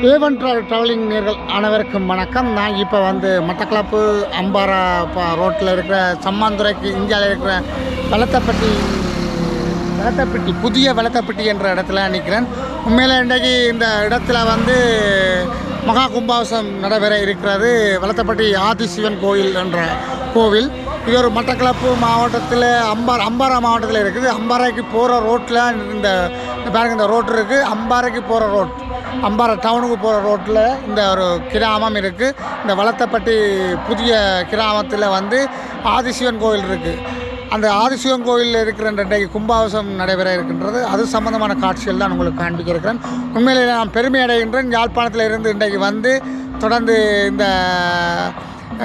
A1 travelling நேர்கள் அனைவருக்கும் வணக்கம். நான் இப்போ மட்டக்களப்பு அம்பாரா ரோட்டில் இருக்கிற சம்மாந்துறைக்கு இந்தியாவில் இருக்கிற வளத்தப்பட்டி புதிய வளத்தப்பட்டி என்ற இடத்துல நிற்கிறேன். உண்மையில் இன்றைக்கு இந்த இடத்துல மகா கும்பாபிஷேகம் நடைபெற இருக்கிறது. வளத்தப்பட்டி ஆதிசிவன் கோயில் என்ற கோவில். இது ஒரு மட்டக்களப்பு மாவட்டத்தில் அம்பாரா மாவட்டத்தில் இருக்குது. அம்பாறைக்கு போகிற ரோட்டில் இந்த பாருங்க, இந்த ரோட்டு இருக்குது. அம்பாறைக்கு போகிற ரோட், அம்பாறை டவுனுக்கு போகிற ரோட்டில் இந்த ஒரு கிராமம் இருக்குது. இந்த வளத்தப்பட்டி புதிய கிராமத்தில் ஆதிசிவன் கோயில் இருக்குது. அந்த ஆதிசிவன் கோயிலில் இருக்கிற இன்றைக்கு கும்பாபிஷேகம் நடைபெற இருக்கின்றது. அது சம்பந்தமான காட்சிகள் தான் உங்களுக்கு காண்பிக்க இருக்கிறேன். உண்மையிலே நான் பெருமை அடைகின்றேன். யாழ்ப்பாணத்தில் இருந்து இன்றைக்கு தொடர்ந்து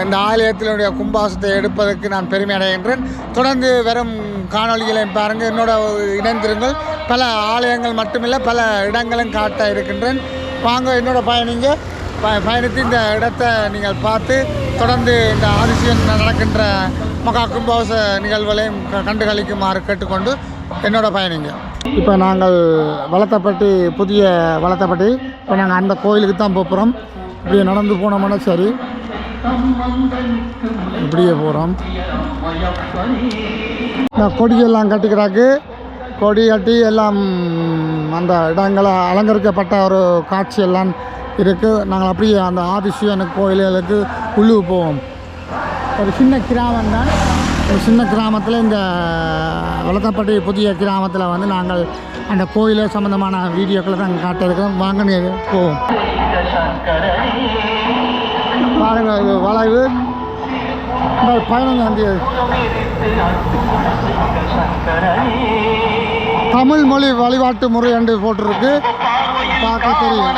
இந்த ஆலயத்தினுடைய கும்பாபிஷேகத்தை எடுப்பதற்கு நான் பெருமை அடைகின்றேன். தொடர்ந்து வரும் காணொலிகளையும் பாருங்கள், என்னோட இணைந்திருங்கள். பல ஆலயங்கள் மட்டுமில்லை, பல இடங்களும் காட்ட இருக்கின்றேன். வாங்க என்னோட பயணித்து இந்த இடத்தை நீங்கள் பார்த்து தொடர்ந்து இந்த ஆதிசிவன் நடக்கின்ற மகா கும்பாபிஷேக நிகழ்வுகளையும் கண்டுகளிக்குமாறு கேட்டுக்கொண்டு என்னோட பயணிங்க. இப்போ நாங்கள் வளத்தப்பட்டி புதிய வளத்தப்பட்டி இப்போ நாங்கள் அந்த கோயிலுக்கு தான் போகிறோம். இப்படியே நடந்து போனோம்னா சரி, இப்படியே போகிறோம். இந்த கொடியெல்லாம் கட்டிக்கிறாக்கு, கொடி கட்டி எல்லாம் அந்த இடங்களை அலங்கரிக்கப்பட்ட ஒரு காட்சி எல்லாம் இருக்குது. நாங்கள் அப்படியே அந்த ஆதிசிவன் கோயில்களுக்கு உள்ளுக்கு போவோம். ஒரு சின்ன கிராமம் தான். ஒரு சின்ன கிராமத்தில் இந்த வளத்தப்பட்டி புதிய கிராமத்தில் நாங்கள் அந்த கோயிலை சம்மந்தமான வீடியோக்களை தான் காட்ட இருக்கிறோம். வாங்க போவோம். பாருங்கள், இது வளைவு 15 தமிழ் மொழி வழிபாட்டு முறை என்று போட்டிருக்கு, பார்க்க தெரியும்.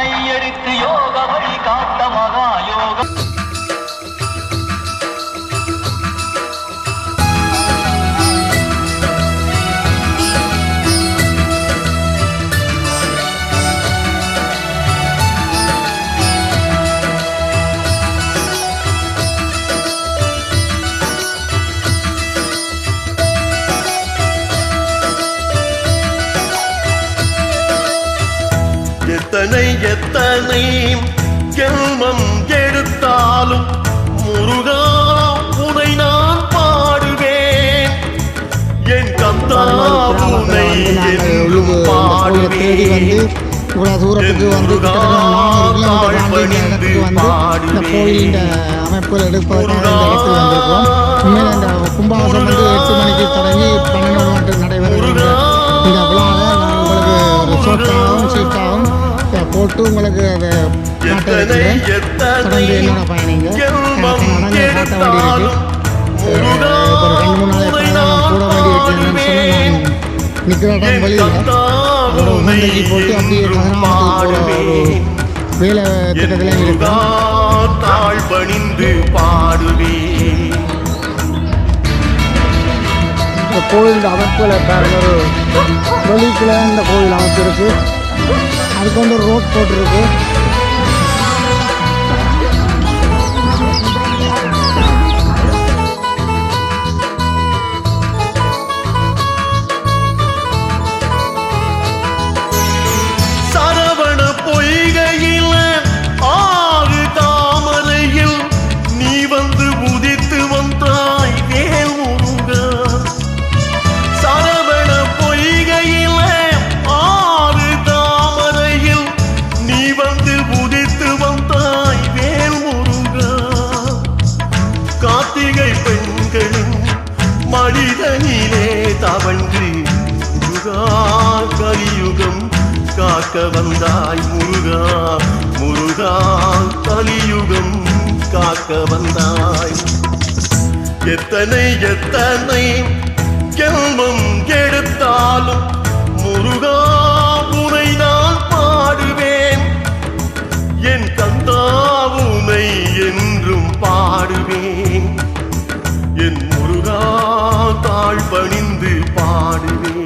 எத்தனை ஜென்மம் எடுத்தாலும் முருகா உனை நான் பாடுவேன். என் கந்தா உனை என்றும் பாடுவேன். இவ்வளோ தூரத்துக்கு கிட்டத்தட்ட 400 கிலோமீட்டர் இந்த கோயிலின் அமைப்புகள் எடுப்பதற்காக இந்த இடத்துக்கு வந்திருக்கிறோம். உண்மையில் இந்த கும்பாபிஷேகம் 8 மணிக்கு தொடங்கி 12 மணி நடைபெறுகின்ற இந்த விழாவை நான் உங்களுக்கு ரிசோர்ட்டாகவும் சீட்டாகவும் போட்டு உங்களுக்கு அதை காட்ட இருக்கிறேன். தொடர்ந்து என்னோட பயணிங்க நடந்து காட்ட வேண்டி இருக்கு. ஒரு 2-3 நாளைக்கு நான் கூட வேண்டி இருக்கேன்னு சொன்னால் நான் நிற்கிற இடம் வழியில் அதோட உகந்தைக்கு போட்டு அப்படியே கதிராமத்துக்கு போகிற ஒரு வேலை திட்டத்தில் இருக்கேன். இந்த கோயில் அமைப்புகளை பாருங்க, ஒரு வெளிக்குள்ள இந்த கோயில் அமைப்பு இருக்குது. அதுக்கு ஒரு ரோட் போட்டிருக்கு. சரவண பொய்கையில் ஆறு தாமரையில் நீ உதித்து வந்தாய் வேல் முருகா. சரவண பொய்கையில் ஆறு தாமரையில் நீ உதித்து வந்தாய் வேல் முருகா. கார்த்திகை பெண்களும் மனிதனிலே தவன்று முருகா கலியுகம் காக்க வந்தாய் முருகா. முருகா கலியுகம் காக்க வந்தாய். எத்தனை ஜென்மம் எடுத்தாலும் முருகா உனை நான் பாடுவேன். என் கந்தா உனை என்றும் பாடுவேன். என் முருகா தாழ் பணிந்து பாடுவேன்.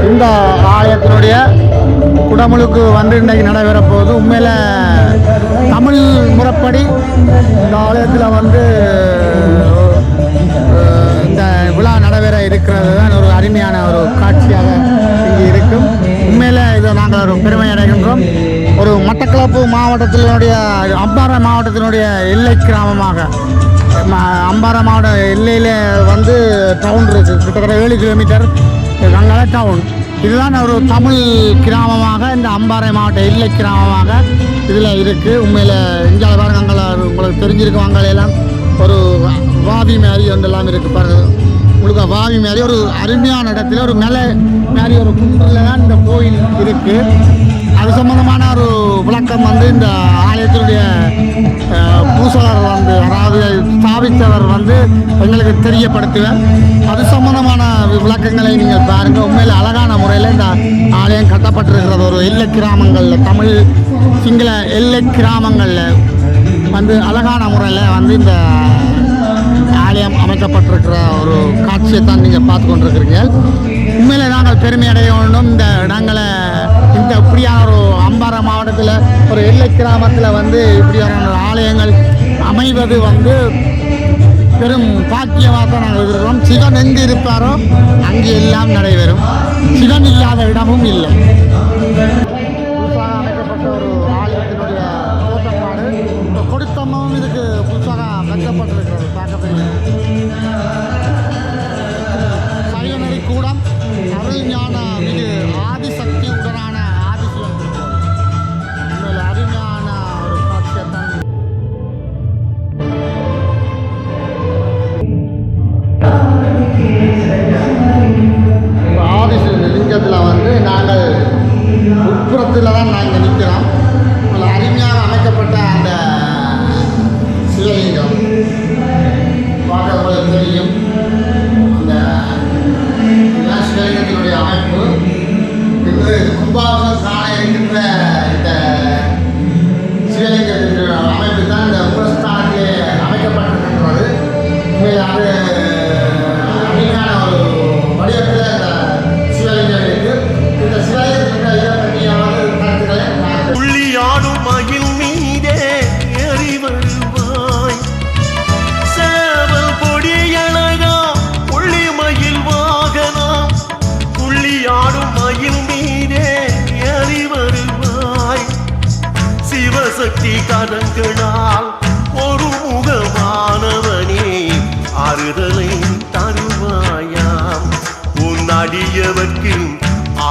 இந்த ஆலயத்தினுடைய குடமுழுக்கு வந்து இன்றைக்கு நடைபெற போகுது. உண்மையில் தமிழ் முறைப்படி இந்த ஆலயத்தில் வந்து இந்த விழா நடைபெற இருக்கிறது தான் ஒரு அருமையான ஒரு காட்சியாக இங்கே இருக்கும். உண்மையில் இதை நாங்கள் ஒரு பெருமை அடைகின்றோம். ஒரு மட்டக்களப்பு மாவட்டத்தினுடைய அம்பாறை மாவட்டத்தினுடைய எல்லை கிராமமாக அம்பாறை மாவட்ட எல்லையில் வந்து டவுன் இருக்குது. கிட்டத்தட்ட 7 கிலோமீட்டர் அங்கே டவுன். இதுதான் ஒரு தமிழ் கிராமமாக இந்த அம்பாறை மாவட்ட எல்லை கிராமமாக இதில் இருக்குது. உண்மையில் இங்கே பாருங்க, அங்கே உங்களுக்கு தெரிஞ்சிருக்கும், அங்கெல்லாம் ஒரு வாவி மாதிரி ஒன்றெல்லாம் இருக்குது பாருங்க. முழுக்க வாவி மாதிரி ஒரு அருமையான இடத்துல ஒரு மலை மாதிரி ஒரு குன்றில் தான் இந்த கோயில் இருக்குது. அது சம்பந்தமான ஒரு விளக்கம் வந்து இந்த ஆலயத்தினுடைய பூசகர் வந்து, அதாவது ஸ்தாபித்தவர் வந்து எங்களுக்கு தெரியப்படுத்துவேன். அது சம்பந்தமான விளக்கங்களை நீங்கள் பாருங்கள். உண்மையில் அழகான முறையில் இந்த ஆலயம் கட்டப்பட்டிருக்கிறது. ஒரு எல்லை கிராமங்களில், தமிழ் சிங்கள எல்லை கிராமங்களில் வந்து அழகான முறையில் வந்து இந்த ஆலயம் அமைக்கப்பட்டிருக்கிற ஒரு காட்சியை தான் நீங்கள் பார்த்து கொண்டிருக்கிறீங்க. உண்மையில் நாங்கள் பெருமை அடைய வேண்டும். இந்த இடங்களை இந்த இப்படியான ஒரு அம்பாறை மாவட்டத்தில் ஒரு எல்லை கிராமத்தில் வந்து இப்படியான ஆலயங்கள் அமைவது வந்து பெரும் பாக்கியமாக தான் நாங்கள் இருக்கிறோம். சிவன் எங்கே இருப்பாரோ அங்கே எல்லாம் நடைபெறும். சிவன் இல்லாத இடமும் இல்லை. புதுசாக அமைக்கப்பட்ட ஒரு ஆலயத்தினுடைய தோற்றப்பாடு, இந்த கொடுத்தமும் இதுக்கு புதுசாக வைக்கப்பட்டிருக்கிறது. பார்க்கப்படுகிறது சைவநெறி கூடம் அருள் ஞான மிகு ஆதிசக்தி உடனான ஆதிசிவன் திருக்கோவில். அருமையான ஒரு காட்சியத்தான். ஆதிசிவன் லிங்கத்தில் வந்து நாங்கள் உட்புறத்தில் தான் நாங்கள் நிற்கிறோம். அருமையாக அமைக்கப்பட்ட அந்த சிவலிங்கம் பார்க்க உங்களுக்கு தெரியும். அந்த சிவலிங்கத்தினுடைய அமைப்பு இன்று கும்பாபிஷேகம் காண இருக்கின்ற இந்த சிவலிங்கத்தினுடைய அமைப்பு தான் இந்த உபஸ்தானத்திலே அமைக்கப்பட்டிருக்கின்றது. அது அருமையான ஒரு வடிவத்தில் இந்த சிவலிங்கம் இருக்கு. இந்த சிவலிங்கத்தினுடைய இதை பற்றியாவது கருத்துக்களை புள்ளியாடும் மகிழ் மீதே ஏறி வருவாய், சேவல் பொடியழகா புள்ளி மயில் வாகனா, புள்ளியாடும் மகிழ் மீதே ஏறி வருவாய், சிவசக்தி கரங்களால் ஒரு முகமானவனே ஆறுதலை தருவாயாம், உன் அடியவர்க்கு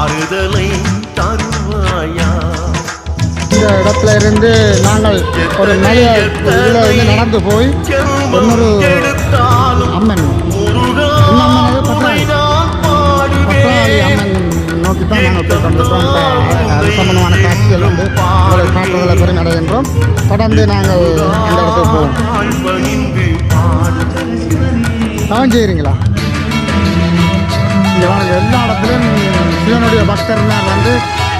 ஆறுதலை தருவாயாம். இந்த இடத்துல இருந்து நாங்கள் ஒரு மலைய இதில் இருந்து நடந்து போய் இன்னொரு அம்மன், பத்ராளி அம்மன் நோக்கி தான் நாங்கள் போய் கொண்டிருக்கோம். அது சம்பந்தமான காட்சிகள் வந்து உங்களை காட்டுறதில் பெருமை அடைகின்றோம். தொடர்ந்து நாங்கள் அந்த இடத்துக்கு போவோம். தவம் செய்கிறீங்களா? இங்கே வாங்க, எல்லா இடத்துலையும் சிவனுடைய பக்தர்னார் வந்து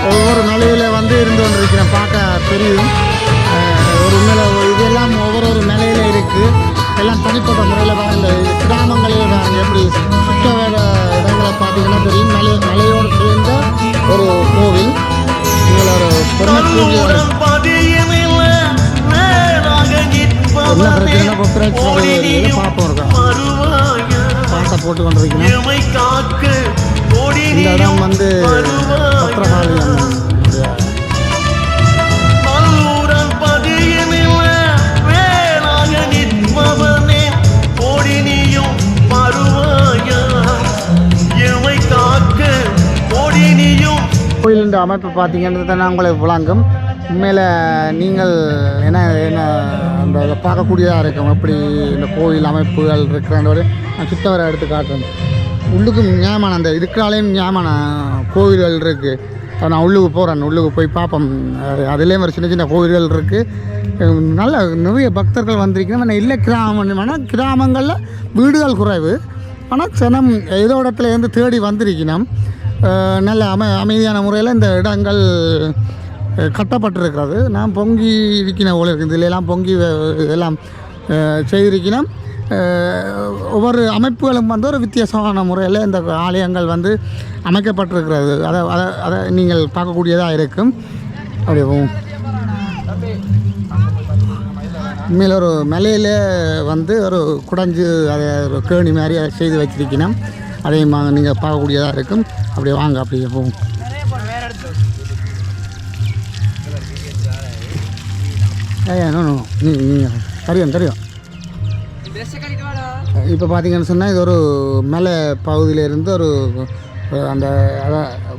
ஒவ்வொரு நிலையில் வந்து இருந்து கொண்டிருக்கிறேன். பார்க்க தெரியும். ஒரு நிலை இதெல்லாம் ஒவ்வொரு நிலையில் இருக்குது. எல்லாம் தனிப்பட்ட முறையில் தான் இந்த கிராமங்களில் தான் எப்படி சுத்த வேற இடங்களை பார்த்தீங்கன்னா தெரியும். மலையோடு சேர்ந்த ஒரு கோவில். இதில் ஒரு பெருமைக்குரிய என்ன பிரச்சனை பிரச்சனை பார்ப்போம் இருக்கோம். பாட்டை போட்டு கொண்டிருக்கிறேன். இந்த இடம் வந்து பத்ரகாளி அம்மன். கோயிலின் அமைப்பு பார்த்தீங்கன்றது நான் உங்களுக்கு விளங்கும். உண்மையில் நீங்கள் என்ன அந்த பார்க்கக்கூடியதாக இருக்கும். எப்படி இந்த கோயில் அமைப்புகள் இருக்கிறோட நான் சித்தவரை எடுத்து காட்டுறேன். உள்ளுக்கும் ஞாபகம் அந்த இருக்கிறாலையும் ஞாபகம் கோவில்கள் இருக்குது. நான் உள்ளுக்கு போகிறேன். உள்ளுக்கு போய் பார்ப்போம். அதுலேயும் ஒரு சின்ன சின்ன கோவில்கள் இருக்குது. நல்ல நிறைய பக்தர்கள் வந்திருக்கணும். ஆனால் இல்லை கிராமம் கிராமங்களில் வீடுகள் குறைவு. ஆனால் ஜனம் ஏதோ இடத்துல இருந்து தேடி வந்திருக்கணும். நல்ல அமைதியான முறையில் இந்த இடங்கள் கட்டப்பட்டிருக்கிறது. நான் பொங்கி இருக்கிற போல இருக்குது. இதிலெல்லாம் பொங்கி எல்லாம் செய்திருக்கணும். ஒவ்வொரு அமைப்புகளும் வந்து ஒரு வித்தியாசமான முறையில் இந்த ஆலயங்கள் வந்து அமைக்கப்பட்டிருக்கிறது. அதை நீங்கள் பார்க்கக்கூடியதாக இருக்கும். அப்படியே உண்மையில் ஒரு மலையில் வந்து ஒரு குடஞ்சு அதை ஒரு கேணி மாதிரி அதை செய்து வச்சிருக்கணும். அதையும் நீங்கள் பார்க்கக்கூடியதாக இருக்கும். அப்படியே வாங்க, அப்படியே போகும். தெரியும். இப்போ பார்த்தீங்கன்னு சொன்னால் இது ஒரு மலை பகுதியிலேருந்து ஒரு அந்த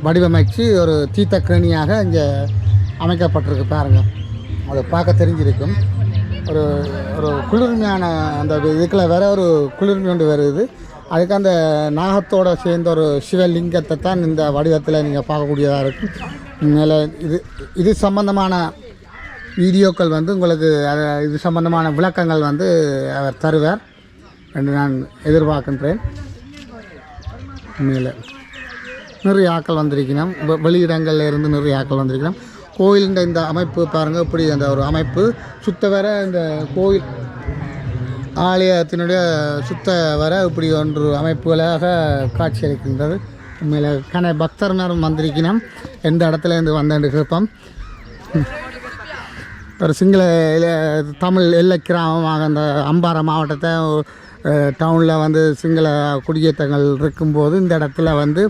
வடிவமைச்சு ஒரு தீர்த்தக்கேணியாக இங்கே அமைக்கப்பட்டிருக்கு. பாருங்கள், அதை பார்க்க தெரிஞ்சிருக்கும். ஒரு ஒரு குளிர்மையான அந்த இதுக்குள்ள வேற ஒரு குளிர்மை ஒன்று வருது. அதுக்கு அந்த நாகத்தோடு சேர்ந்த ஒரு சிவலிங்கத்தை தான் இந்த வடிவத்தில் நீங்கள் பார்க்கக்கூடியதாக இருக்கும். மேலே இது சம்பந்தமான வீடியோக்கள் வந்து உங்களுக்கு இது சம்பந்தமான விளக்கங்கள் வந்து அவர் தருவார் என்று நான் எதிர்பார்க்கின்றேன். மேலே நிறைய ஆக்கள் வந்திருக்கணும். வெளியிடங்களில் இருந்து நிறைய ஆக்கள் வந்திருக்கணும். கோயிலின் இந்த அமைப்பு பாருங்கள், இப்படி அந்த ஒரு அமைப்பு சுத்த வர இந்த கோயில் ஆலயத்தினுடைய சுத்த வர இப்படி ஒன்று அமைப்புகளாக காட்சியளிக்கின்றது. உண்மையில் பக்தர்னரும் வந்திருக்கணும். எந்த இடத்துல இருந்து வந்தேன்னு கேட்போம். ஒரு சிங்கள தமிழ் எல்லை கிராமமாக அந்த அம்பாறை மாவட்டத்தை டவுனில் வந்து சிங்கள குடியேற்றங்கள் இருக்கும்போது இந்த இடத்துல வந்து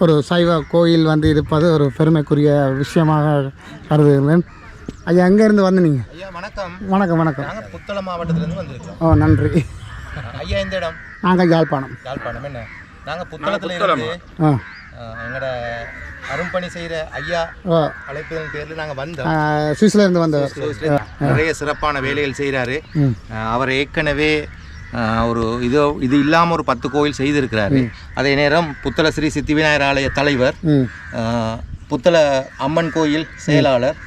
ஒரு சைவ கோயில் வந்து இருப்பது ஒரு பெருமைக்குரிய விஷயமாக கருதுகிறேன். ஐயா, எங்கேருந்து வந்து நீங்கள்? ஐயா வணக்கம். வணக்கம். நாங்கள் புத்தளம் மாவட்டத்திலேருந்து வந்திருக்கோம். ஓ, நன்றி. ஐயா இந்த இடம்? நாங்கள் யாழ்ப்பாணம். என்ன நாங்கள் புத்தளத்தில் இருந்து எங்களோட அரும்பணி செய்கிற ஐயா அழைப்பதன் பேரில் நாங்கள் வந்தோம். சுவிஸ்லேருந்து வந்தோம். நிறைய சிறப்பான வேலைகள் செய்கிறாரு. அவர் ஏற்கனவே ஒரு இது இல்லாமல் ஒரு 10 கோயில் செய்திருக்கிறாரு. அதே நேரம் புத்தள ஸ்ரீ சித்தி விநாயகர் ஆலய தலைவர், புத்தள அம்மன் கோயில் செயலாளர்,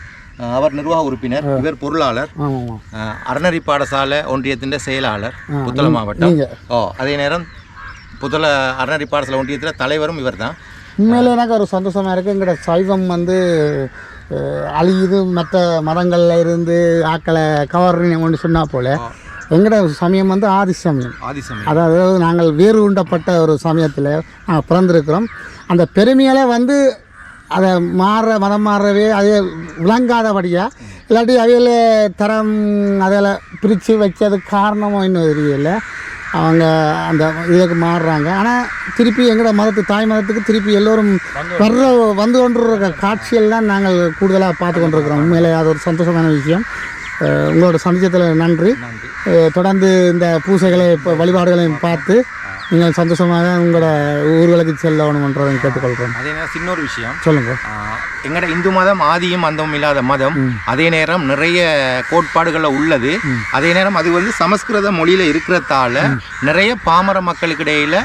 அவர் நிர்வாக உறுப்பினர், இவர் பொருளாளர், அறநெறி பாடசாலை ஒன்றியத்தின் செயலாளர் புத்தள மாவட்டம். அதே நேரம் புத்தள அறநெறி பாடசாலை ஒன்றியத்தில் தலைவரும் இவர் தான். உண்மையிலே எனக்கு ஒரு சந்தோஷமாக இருக்குது. எங்களோட சைவம் வந்து அழியுது, மற்ற மதங்களில் இருந்து ஆக்களை கவர்னு ஒன்று சொன்னால் போல் எங்களோட சமயம் வந்து ஆதி சமயம். அதாவது நாங்கள் வேறு உண்டப்பட்ட ஒரு சமயத்தில் நாங்கள் பிறந்திருக்கிறோம். அந்த பெருமையால் வந்து அதை மதம் மாறவே அதே விளங்காதபடியாக இல்லாட்டி அவையில் தரம் அதில் பிரித்து வச்சதுக்கு காரணமும் இன்னும் தெரியல. அவங்க அந்த இதுக்கு மாறுறாங்க. ஆனால் திருப்பி எங்களோட தாய் மதத்துக்கு திருப்பி எல்லோரும் வந்து கொண்டிருக்கிற காட்சிகள் தான் நாங்கள் கூடுதலாக பார்த்து கொண்டிருக்கிறோம். உண்மையிலே அது ஒரு சந்தோஷமான விஷயம். உங்களோட சந்திச்சத்தில் நன்றி. தொடர்ந்து இந்த பூசைகளை வழிபாடுகளையும் பார்த்து நீங்கள் சந்தோஷமாக உங்களோட ஊர்களுக்கு செல்லணுன்றதை கேட்டுக்கொள்கிறோம். அதே நேரம் இன்னொரு விஷயம் சொல்லுங்கள். எங்களோட இந்து மதம் ஆதியும் அந்தமும் இல்லாத மதம். அதே நேரம் நிறைய கோட்பாடுகளில் உள்ளது. அதே நேரம் அது வந்து சமஸ்கிருத மொழியில் இருக்கிறதால நிறைய பாமர மக்களுக்கு இடையில்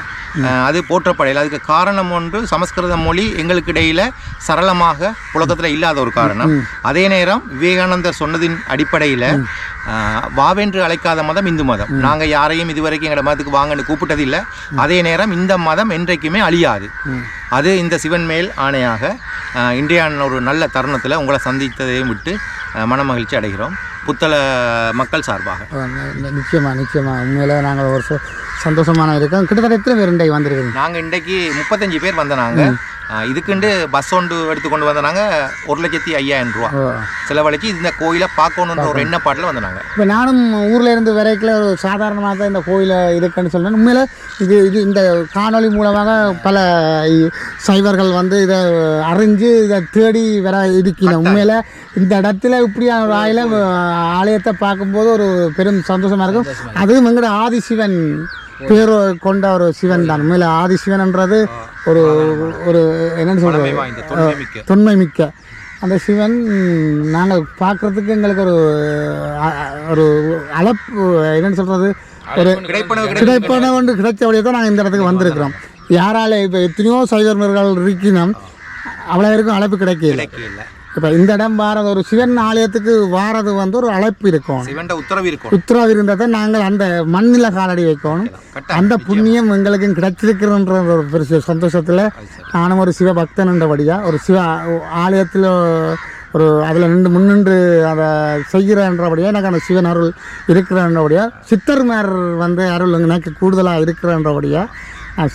அது போற்றப்படையில். அதுக்கு காரணம் ஒன்று சமஸ்கிருத மொழி எங்களுக்கு இடையில் சரளமாக புழக்கத்தில் இல்லாத ஒரு காரணம். அதே நேரம் விவேகானந்தர் சொன்னதின் அடிப்படையில் வாவென்று அழைக்காத மதம் இந்து மதம். நாங்கள் யாரையும் இதுவரைக்கும் எங்களோட மதத்துக்கு வாங்கன்னு கூப்பிட்டதில்லை. அதே நேரம் இந்த மதம் என்றைக்குமே அழியாது. அது இந்த சிவன் மேல் ஆணையாக இன்றைய ஒரு நல்ல தருணத்தில் உங்களை சந்தித்ததையும் விட்டு மன மகிழ்ச்சி அடைகிறோம் புத்தள மக்கள் சார்பாக. நிச்சயமாக உண்மையில் நாங்கள் ஒரு சந்தோஷமான இருக்கோம். கிட்டத்தட்ட எத்தனை பேர் இன்றைக்கு வந்திருக்கோம்? நாங்கள் இன்றைக்கு 35 பேர் வந்தனாங்க. இதுக்குண்டு பஸ் ஒன்று எடுத்துக்கொண்டு வந்தனாங்க. 1,05,000 ரூபா செலவழிச்சு இந்த கோயிலை பார்க்கணுன்ற ஒரு எண்ணப்பாட்டில் வந்தனாங்க. இப்போ நானும் ஊரில் இருந்து வரைக்கும் ஒரு சாதாரணமாக தான் இந்த கோயிலை இருக்குன்னு சொல்கிறேன். உண்மையில் இது இந்த காணொலி மூலமாக பல சைவர்கள் வந்து இதை அறிஞ்சு இதை தேடி வர இருக்கணும். உண்மையில் இந்த இடத்துல இப்படியான ஒரு ஆலயத்தை பார்க்கும்போது ஒரு பெரும் சந்தோஷமாக இருக்கும். அதுவும் எங்களோட ஆதிசிவன் பேர் கொண்ட ஒரு சிவன் தான். உண்மையில் ஆதிசிவன்ன்றது ஒரு ஒரு என்னென்னு சொல்கிறது, தொன்மை மிக்க அந்த சிவன். நாங்கள் பார்க்குறதுக்கு எங்களுக்கு ஒரு ஒரு அழைப்பு என்னென்னு சொல்கிறது, ஒரு கிடைப்பன ஒன்று கிடைச்சபடியே தான் நாங்கள் இந்த இடத்துக்கு வந்திருக்கிறோம். யாரால இப்போ எத்தனையோ சைவர்கள் இருக்கணும், அவ்வளோ இருக்கும் அழைப்பு கிடைக்கல. இப்போ இந்த இடம் வாரது ஒரு சிவன் ஆலயத்துக்கு வாரது வந்து ஒரு அழைப்பு இருக்கும், உத்தரவு இருந்தால் தான் நாங்கள் அந்த மண்ணில் காலடி வைக்கணும். அந்த புண்ணியம் எங்களுக்கும் கிடைச்சிருக்கிறன்ற ஒரு பெரிய சந்தோஷத்தில் நானும் ஒரு சிவ பக்தன்ன்றபடியாக ஒரு சிவ ஆலயத்தில் ஒரு அதில் முன்னின்று அதை செய்கிறன்றபடியாக எனக்கு அந்த சிவன் அருள் இருக்கிறன்றபடியாக சித்தர்மார் வந்து அருள் எனக்கு கூடுதலாக இருக்கிறன்றபடியாக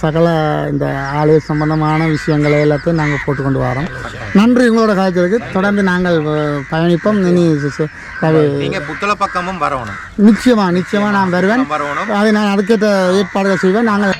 சகல இந்த ஆலய சம்பந்தமான விஷயங்களை எல்லாத்தையும் நாங்கள் போட்டுக்கொண்டு வரோம். நன்றி உங்களோட காய்ச்சலுக்கு. தொடர்ந்து நாங்கள் பயணிப்போம். நீங்கள் புத்தள பக்கமும் வரணும். நிச்சயமாக நான் வருவேன். அதை நான் அதுக்கேற்ற ஏற்பாடுகள் செய்வேன். நாங்கள்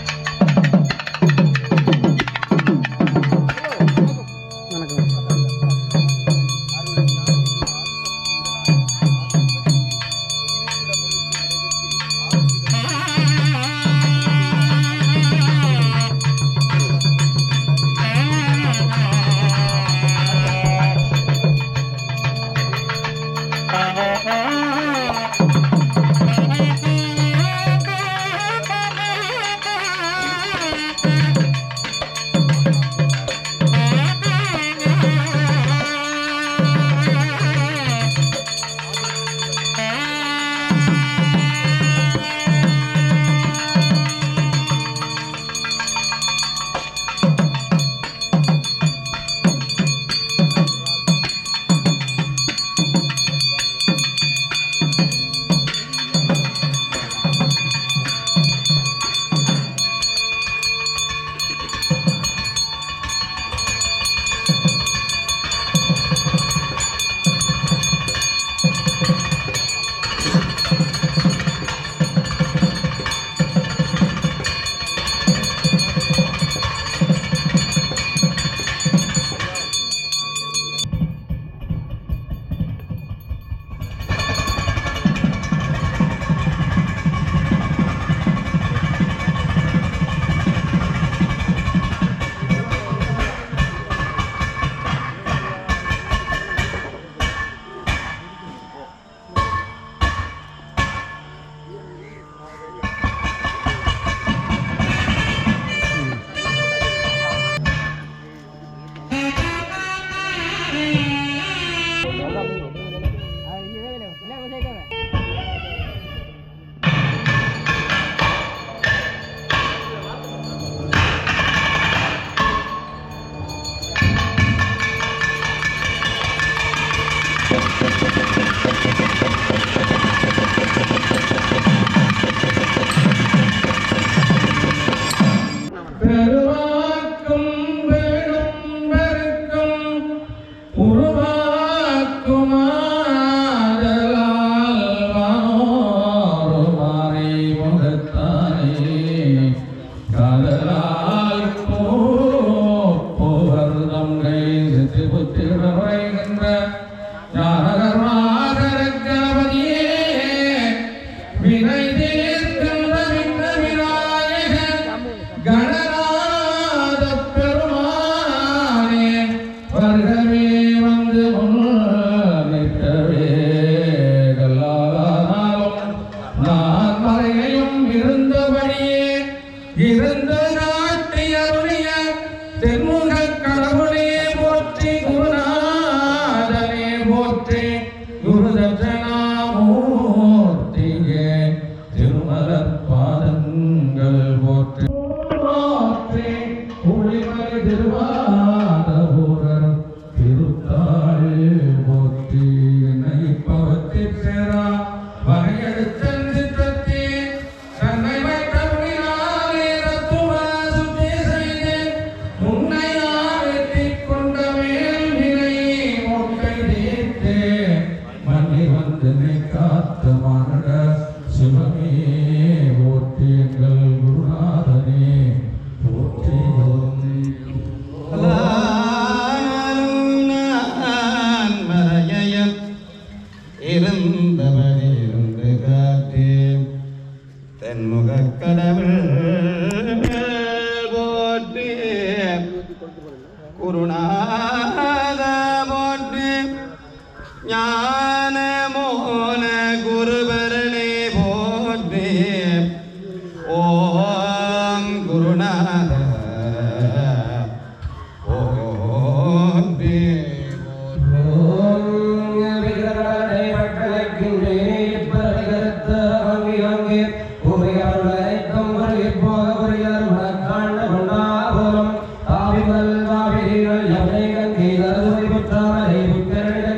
ஆவிகள் வாவிகள் எவனை கங்கை தருவை புற்றாமலை புத்தரணிகள்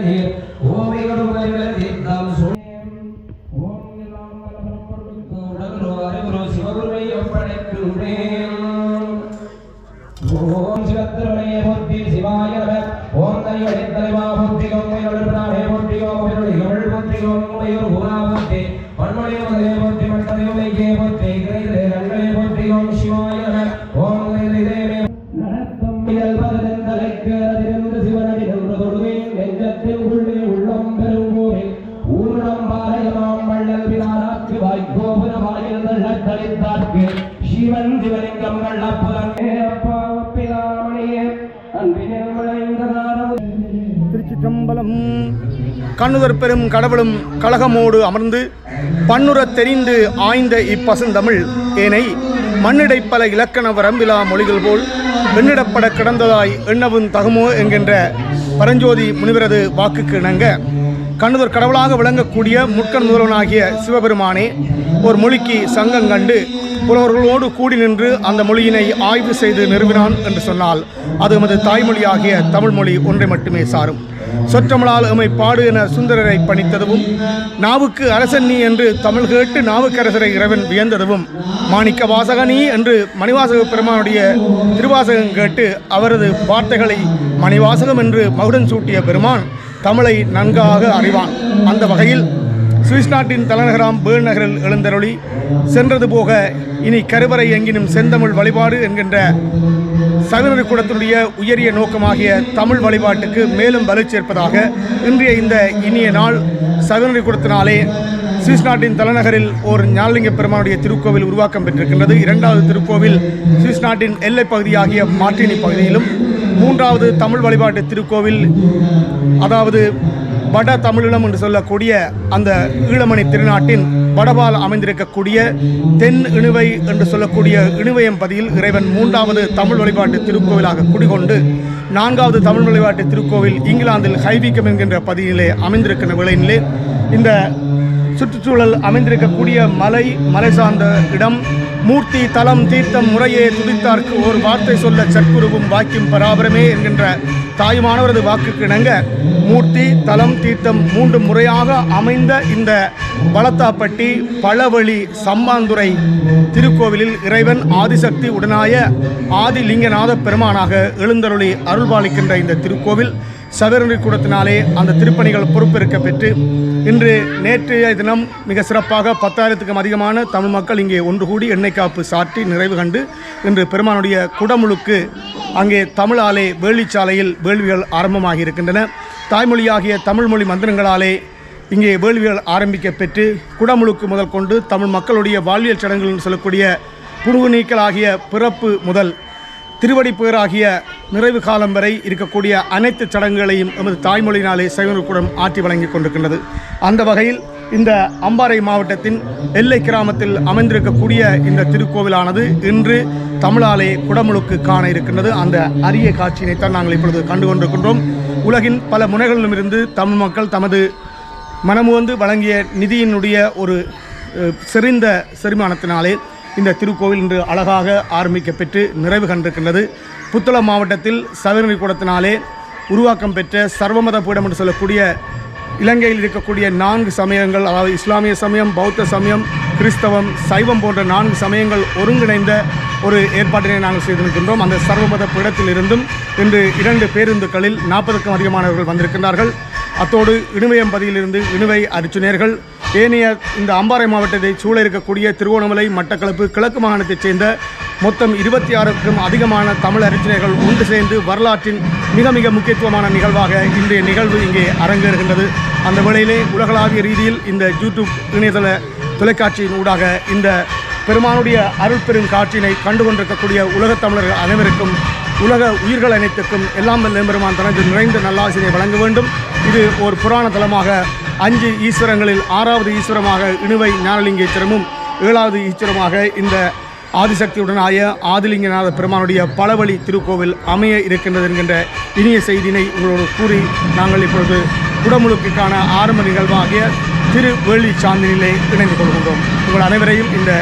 சிவனையே போற்றி சிவாய நம ஓம் தைவழி தலைவா போற்றி கோமையுள் பிராணே போற்றி கோமையுள் இகழ் போற்றி கோமையுள் குணா போற்றி மண்மொழியோதே போற்றி மட்டரையோமைக்கே போற்றி கிரைதே ரங்களே போற்றி ஓம் சிவாய நம ஓம் கிரைதேவே நடத்தும் இதழ் பதன் தலைக்கு அதிருந்து சிவனடி நின்று தொழுவேன் நெஞ்சத்தில் உள்ளே உள்ளம் பெருங்கோவில் ஊருடம் பாளையமாம் வள்ளல் விரானாக்கு வாய்க்கோபுர வாயில் தள்ளத்தளித்தார்க்கு சிவன் சிவலிங்கம் கள்ளப்புலமே அப்பா பிதாமணியே அன்பினில் விளைந்ததாரம் திருச்சிற்றம்பலம். கண்ணுதற் பெரும் கடவுளும் கழகமோடு அமர்ந்து பன்னுறத் தெரிந்து ஆய்ந்த இப்பசுந்தமிழ் ஏனை மண்ணிடை பல இலக்கண வரம்பிலா மொழிகள் போல் வெண்ணிடப்பட கிடந்ததாய் எண்ணவும் தகுமோ என்கின்ற பரஞ்சோதி முனிவரது வாக்குக்கு இணங்க கண்ணுதற் கடவுளாக விளங்கக்கூடிய முட்கண் முதல்வனாகிய சிவபெருமானே ஒரு மொழிக்கு சங்கம் கண்டு புலவர்களோடு கூடி நின்று அந்த மொழியினை ஆய்வு செய்து நிறுவினான் என்று சொன்னால் அது எமது தாய்மொழியாகிய தமிழ்மொழி ஒன்றை மட்டுமே சாரும். சொற்றமிழால் எமை பாடு என சுந்தரரை பணித்ததுவும் நாவுக்கு அரசன்னி என்று தமிழ் கேட்டு நாவுக்கரசரை இறைவன் வியந்ததுவும் மாணிக்க வாசகனி என்று மணிவாசக பெருமானுடைய திருவாசகம் கேட்டு அவரது வார்த்தைகளை மணிவாசகம் என்று மகுடன் சூட்டிய பெருமான் தமிழை நன்காக அறிவான். அந்த வகையில் சுவிஸ் நாட்டின் தலைநகராம் பேர்ன் நகரில் எழுந்தருளி சென்றது போக இனி கருவறை எங்கினும் செந்தமிழ் வழிபாடு என்கின்ற சைவநெறி கூடத்தினுடைய உயரிய நோக்கமாகிய தமிழ் வழிபாட்டுக்கு மேலும் வலு சேர்ப்பதாக இன்றைய இந்த இனிய நாள் சைவநெறி கூடத்தினாலே சுவிஸ் நாட்டின் தலைநகரில் ஒரு ஞானலிங்க பெருமானுடைய திருக்கோவில் உருவாக்கம் பெற்றிருக்கின்றது. இரண்டாவது திருக்கோவில் சுவிஸ் நாட்டின் எல்லைப் பகுதியாகிய மார்டினி பகுதியிலும், மூன்றாவது தமிழ் வழிபாட்டு திருக்கோவில் அதாவது வட தமிழீழம் என்று சொல்லக்கூடிய அந்த ஈழமணி திருநாட்டின் வடபால் அமைந்திருக்கக்கூடிய தென் இணுவை என்று சொல்லக்கூடிய இணுவையம்பதியில் இறைவன் மூன்றாவது தமிழ் வழிபாட்டு திருக்கோவிலாக குடிகொண்டு நான்காவது தமிழ் வழிபாட்டு திருக்கோவில் இங்கிலாந்தில் ஹைவிக்கம் என்கின்ற பதியிலே அமைந்திருக்கின்ற வேளையிலே இந்த சுற்றுச்சூழல் அமைந்திருக்கக்கூடிய மலை சார்ந்த இடம் மூர்த்தி தலம் தீர்த்தம் முறையே துதித்தார்க்கு ஒரு வார்த்தை சொல்ல சற்குருவும் வாக்கியம் பராபரமே என்கின்ற தாயுமானவரது வாக்குக்கு இணங்க மூர்த்தி தலம் தீர்த்தம் மூன்று முறையாக அமைந்த இந்த வளத்தாப்பட்டி பழவழி சம்மாந்துறை திருக்கோவிலில் இறைவன் ஆதிசக்தி உடனாய ஆதிலிங்கநாத பெருமானாக எழுந்தருளி அருள்பாலிக்கின்ற இந்த திருக்கோவில் சைவநெறி கூடத்தினாலே அந்த திருப்பணிகள் பொறுப்பேற்க பெற்று இன்று நேற்றைய தினம் மிக சிறப்பாக 10,000க்கும் அதிகமான தமிழ் மக்கள் இங்கே ஒன்று கூடி எண்ணெய் காப்பு சாற்றி நிறைவு கண்டு இன்று பெருமானுடைய குடமுழுக்கு அங்கே தமிழாலே வேள்விச்சாலையில் வேள்விகள் ஆரம்பமாகி இருக்கின்றன. தாய்மொழியாகிய தமிழ்மொழி மந்திரங்களாலே இங்கே வேள்விகள் ஆரம்பிக்க பெற்று குடமுழுக்கு முதல் கொண்டு தமிழ் மக்களுடைய வாழ்வியல் சடங்குகள் சொல்லக்கூடிய புழுகு நீக்கலாகிய பிறப்பு முதல் திருவடி பேராகிய நிறைவு காலம் வரை இருக்கக்கூடிய அனைத்து சடங்குகளையும் எமது தாய்மொழியினாலே சைவநெறி கூடம் ஆற்றி வழங்கி கொண்டிருக்கின்றது. அந்த வகையில் இந்த அம்பாறை மாவட்டத்தின் எல்லை கிராமத்தில் அமைந்திருக்கக்கூடிய இந்த திருக்கோவிலானது இன்று தமிழாலே குடமுழுக்கு காண இருக்கின்றது. அந்த அரிய காட்சியினைத்தான் நாங்கள் இப்பொழுது கண்டு கொண்டிருக்கின்றோம். உலகின் பல முனைகளிலுமிருந்து தமிழ் மக்கள் தமது மனமுவந்து வழங்கிய நிதியினுடைய ஒரு செறிந்த செரிமானத்தினாலே இந்த திருக்கோவில் இன்று அழகாக ஆரம்பிக்க பெற்று நிறைவு கண்டிருக்கின்றது. புத்தளம் மாவட்டத்தில் சைவநெறி கூடத்தினாலே உருவாக்கம் பெற்ற சர்வமத பீடம் என்று சொல்லக்கூடிய இலங்கையில் இருக்கக்கூடிய 4 சமயங்கள், அதாவது இஸ்லாமிய சமயம், பௌத்த சமயம், கிறிஸ்தவம், சைவம் போன்ற 4 சமயங்கள் ஒருங்கிணைந்த ஒரு ஏற்பாட்டினை நாங்கள் செய்திருக்கின்றோம். அந்த சர்வமத பீடத்தில் இருந்தும் இன்று 2 பேருந்துகளில் 40க்கும் அதிகமானவர்கள் வந்திருக்கின்றார்கள். அத்தோடு இணுவையம்பதியிலிருந்து இணுவை அருச்சுநேர்கள், ஏனைய இந்த அம்பாறை மாவட்டத்தை சூழ இருக்கக்கூடிய திருவோணமலை, மட்டக்களப்பு, கிழக்கு மாகாணத்தைச் சேர்ந்த மொத்தம் 26க்கும் அதிகமான தமிழ் அருச்சுநேர்கள் ஒன்று சேர்ந்து வரலாற்றின் மிக மிக முக்கியத்துவமான நிகழ்வாக இன்றைய நிகழ்வு இங்கே அரங்கேறுகின்றது. அந்த வேளையிலே உலகளாவிய ரீதியில் இந்த யூடியூப் இணையதள தொலைக்காட்சியின் ஊடாக இந்த பெருமானுடைய அருள் பெரும் காட்சியினை கண்டு கொண்டிருக்கக்கூடிய உலகத் தமிழர்கள் அனைவருக்கும், உலக உயிர்கள் அனைத்துக்கும் எல்லாம் வல்ல பெருமான் தனது நிறைந்த நல்லாசினை வழங்க வேண்டும். இது ஒரு புராண தலமாக 5 ஈஸ்வரங்களில் 6வது ஈஸ்வரமாக இணுவை ஞானலிங்கேஸ்வரமும் 7வது ஈஸ்வரமாக இந்த ஆதிசக்தியுடனாய ஆதிலிங்கநாத பெருமானுடைய பலவழி திருக்கோவில் அமைய இருக்கின்றது என்கின்ற இனிய செய்தியினை உங்களோடு கூறி நாங்கள் இப்பொழுது குடமுழுக்குக்கான ஆரம்ப நிகழ்வாகிய திருவேள்ளி சாந்தினிலே இணைந்து கொள்கின்றோம். உங்கள் அனைவரையும் இந்த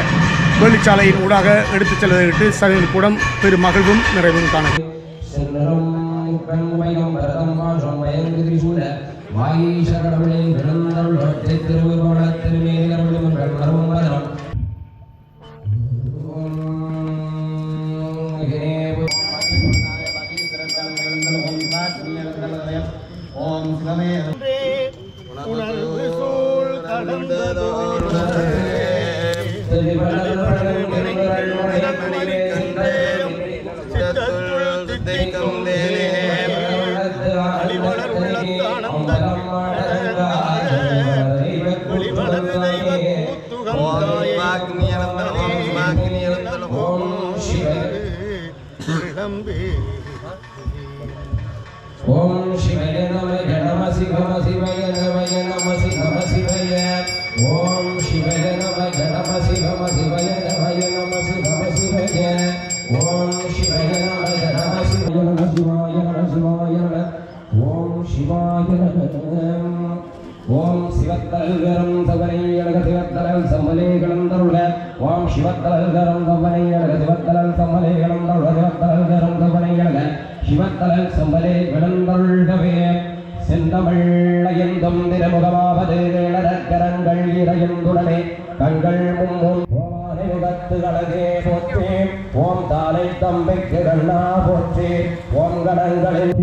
வேள்விச்சாலையின் ஊடாக எடுத்துச் செல்வதற்கு சைவநெறி கூடம் பெரும் மகிழ்வும் நிறைவும் காண ஓம் சிவமே உணர்வு சூழ் கடந்ததோர் ஓம் சிவய நம நம சிவம சிவய நமய நம சிவம சிவய ஓம் சிவய நம நம சிவம சிவய நமய நம சிவம சிவய ஓம் சிவய நம நம சிவய நம சிவாய நம சிவாய நம ஓம் சிவாய நம ஓம் சிவத்தல்கரம் தவனை அழக சிவத்தலல் சம்மலே கலந்தருள ஓம் சிவத்தல்கரம் தவனை அழக சிவத்தலல் சம்மலே கலந்தருள சிவத்தல்கரம் தவனை அழக சிவத்தலல் சம்பலே விளந்தொழ்கவே செந்தமிழ் திருமுகமாவது கரங்கள் இறையுந்துடனே கண்கள் முகத்து அழகே போற்றே ஓம் தாலை தம்பிக்கு கண்ணா போற்றே ஓம் கடங்களில்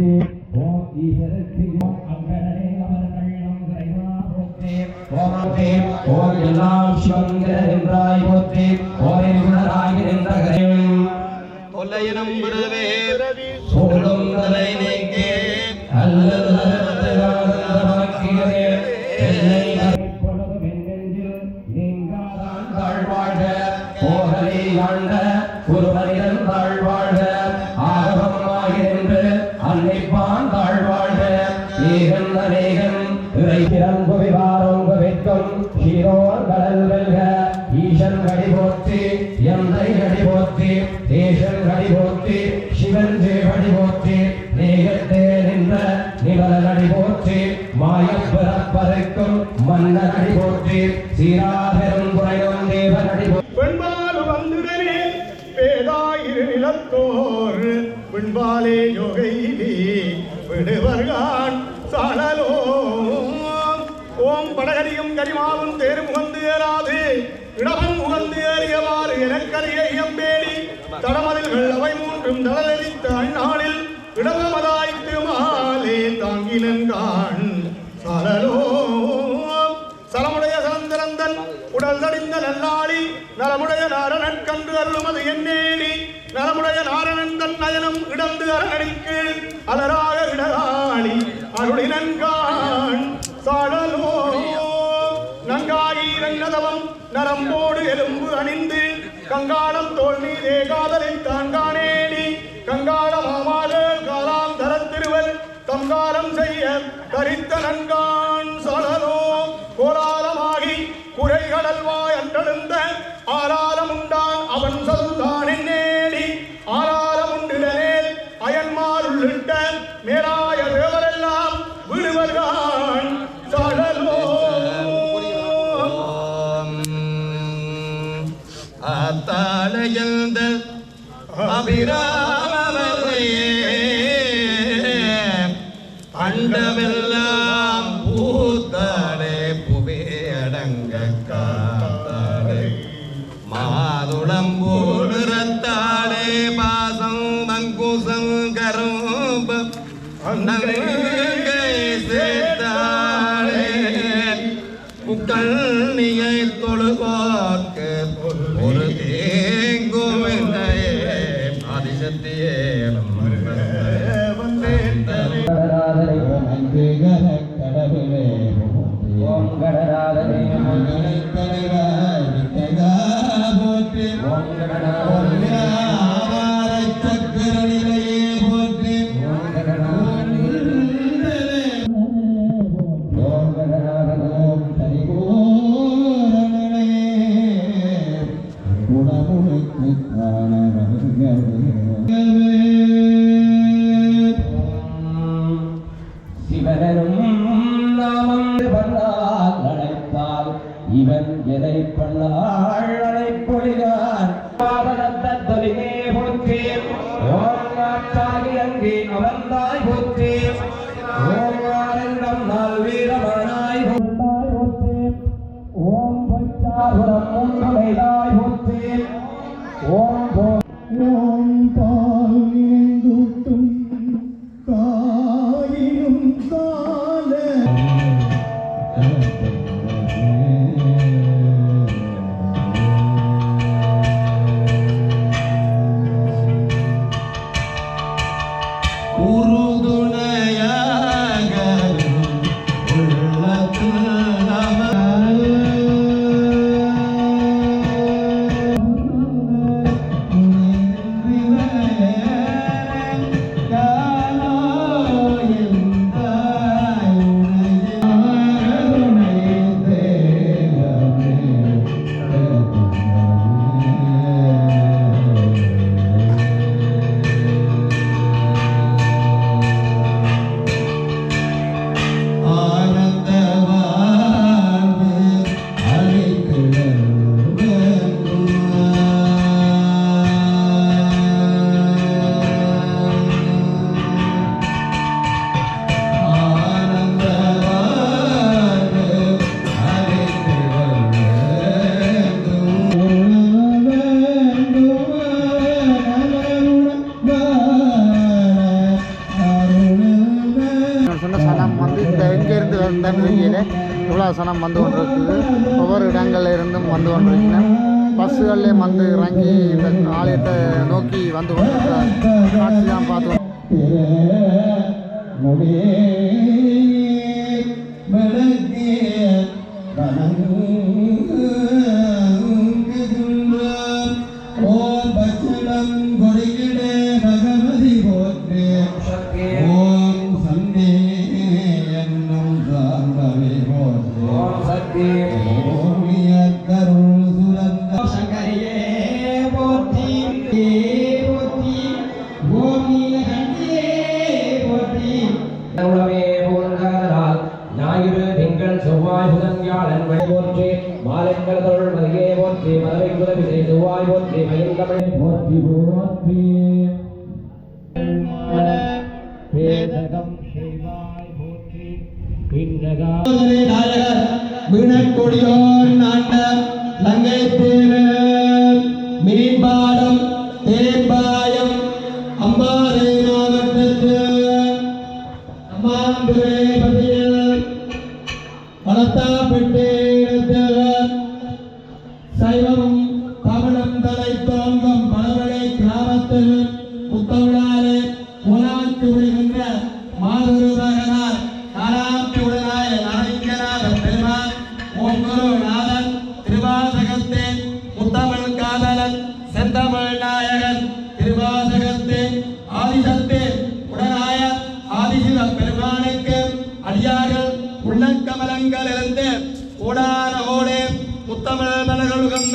ஓம் ஈஸ்வரத்தி அங்கடனே அவர்கள் போற்றே ஓம் எல்லாம் சிவங்கிற என்றாய் போற்றே ஓரை உணராகி நின்றகரே கொல்லையினம் பிறவே சோழும் தலை நீக்கே அல்லது வாக்கியதே என்னை அறிப்பொழுதும் என்னெஞ்சில் நீங்காதான் தாழ்வாழ்க போகலை ஆண்ட ஒரு மனிதன் தாழ்வாழ்க ஆகவமாகின்று அன்னைப்பான் தாழ்வாழ்க ஏகன் அநேகன் இறை பிறங்கு விவாரங்கு வெட்கம் ஹீரோர் கடல் வெல்க ஈசன் கடி போற்றி எந்தை கடி போற்றி தேசன் கடி போற்றி சிவன் தேவடி போற்றி நேகத்தே நின்ற நிவலடி போற்றி மாயப்பிறப்பறைக்கும் மன்னனடி போற்றி சீராபெரும் குறையும் தேவனடி போற்றி பெண்பால் வந்துடனே பேதாயிரு நிலத்தோர் பெண்பாலே யோகையிலே விடுவர்கான் சாணலோ ஓம் படகரியும் கரிமாவும் தேர் முகந்து ஏறாது இடவன் முகந்து ஏறியவாறு எனக்கறிய இயம்பேடி தடமதில்கள் அவை மூன்றும் தளலளித்த அந்நாளில் இடவமதாய்த்து மாலே தாங்கினன்கான் சாலலோ சலமுடைய சலந்திரந்தன் உடல் தடிந்த நல்லாளி நலமுடைய நாரணன் கண்டு அருளுமது என்னேடி நலமுடைய நாரணன் தன் நயனம் இடந்து அரணடிக்கு அலராக இடராளி அருளினன்கான் சாடலோ நங்காயிரங்கதவம் நரம்போடு எலும்பு அணிந்து கங்காளம் தோல் மீதே காதலில் தாங்கானேடி கங்காள மாமாளர் காலாம் தரத்திருவல் தங்காலம் செய்ய கரித்த நன்கான் சலலோ கோலாலமாகி குறைகடல்வாய் அன்றெழுந்த ஆலாலம் உண்டான் அவன் சொல்தான் என்னேடி ஆலாலம் உண்டிடனேல் அயன்மார் உள்ளிட்ட மேலாய தேவரெல்லாம் விடுவர்கான் சலலோ ஆத்தாளையந்த அபிராமவரையே அண்டமெல்லாம் பூத்தாளே புவே அடங்க காத்தாளே மாதுளம்போடு ரத்தாளே பாசம் மங்குசம் கரும்பம் நங்கை சேர்த்தாளே கண்ணியை தொழுவார்க்கு ஒரு தேங்கும் என்னையே ஆதிசக்தியே கடவுளே ஓம் கடராதனே போற்றி ஓம் கடராதனே சக்கர நிலையே போற்றி ஓம் கடராதனே ஓம் கடராதனே ஓம் சரிகோரணையே குணமுழுக்கு காணவர்களே சிவனும் நாமம் பண்ணால் அழைத்தால் இவன் எதை பண்ணாள் அழைப்பொழிகான் தொலிமே போற்றி ஓம் நாட்டாகி அங்கே அவந்தாய் போற்றி ஓம் ஆனந்தம் நாள் வீரமானாய் போற்றி ஓம் பொய்ச்சாபுரம் முன்னுடையாய் போற்றி ஓம் ஓம் பால் சனம் வந்து இந்த எங்கேருந்து வந்தீங்களே இவ்வளோ சனம் வந்து கொண்டு இருக்குது. ஒவ்வொரு இடங்கள்ல இருந்தும் வந்து கொண்டிருக்கிறேன். பஸ்ஸுகள்லேயே வந்து இறங்கி இந்த ஆலயத்தை நோக்கி வந்து கொண்டிருக்கிறார். காட்சி தான் பார்த்தோம். ஓம் பச்சனம் கொடிகிடே பகவதி போற்றே சக்தி ஓம் சன்னே என்னும் சாந்தவே போற்றே ஓம் சக்தி ஓம் இயக்கருள் சுரந்த சங்கரியே போற்றி போற்றி ஓம் நீலகண்டே போற்றி உலகமே போன்றால் ஞாயிறு திங்கள் செவ்வாய் புதன் வியாழன் வழி போற்றி மாலைங்கள் தொழில் மதியே போற்றி மதுரை குலவிசை செவ்வாய் போற்றி மயில்கமலை போற்றி போற்றி வேதகம் சிவாய் போற்றி பின்னகா நாயகர் வீணக்கொடியோன் ஆண்ட லங்கை தேவர் மீன்பாடம் தேம்பாயம் அம்பாறை மாவட்டத்து அம்மாந்துரை பதியில் வளத்தாப்பட்டு சைவம் தமிழம் தலை தோங்கும் பலவழை கிராமத்தில் புத்தவிழாலே உலாத்து வருகின்ற மாதொரு மகனார் நாராயண உடனாய நரவிங்கநாத பெருமான் ஓங்குருநாதன் திருவாசகத்தேன் முத்தமிழ் காதலன் செந்தமிழ் நாயகன் திருவாசகத்தேன் ஆதிசத்தேன் உடனாய ஆதிசிவ பெருமானுக்கு அடியார்கள் உள்ளக்கமலங்களிலிருந்து கூடான ஓடே முத்தமிழ் மலர்களுகம்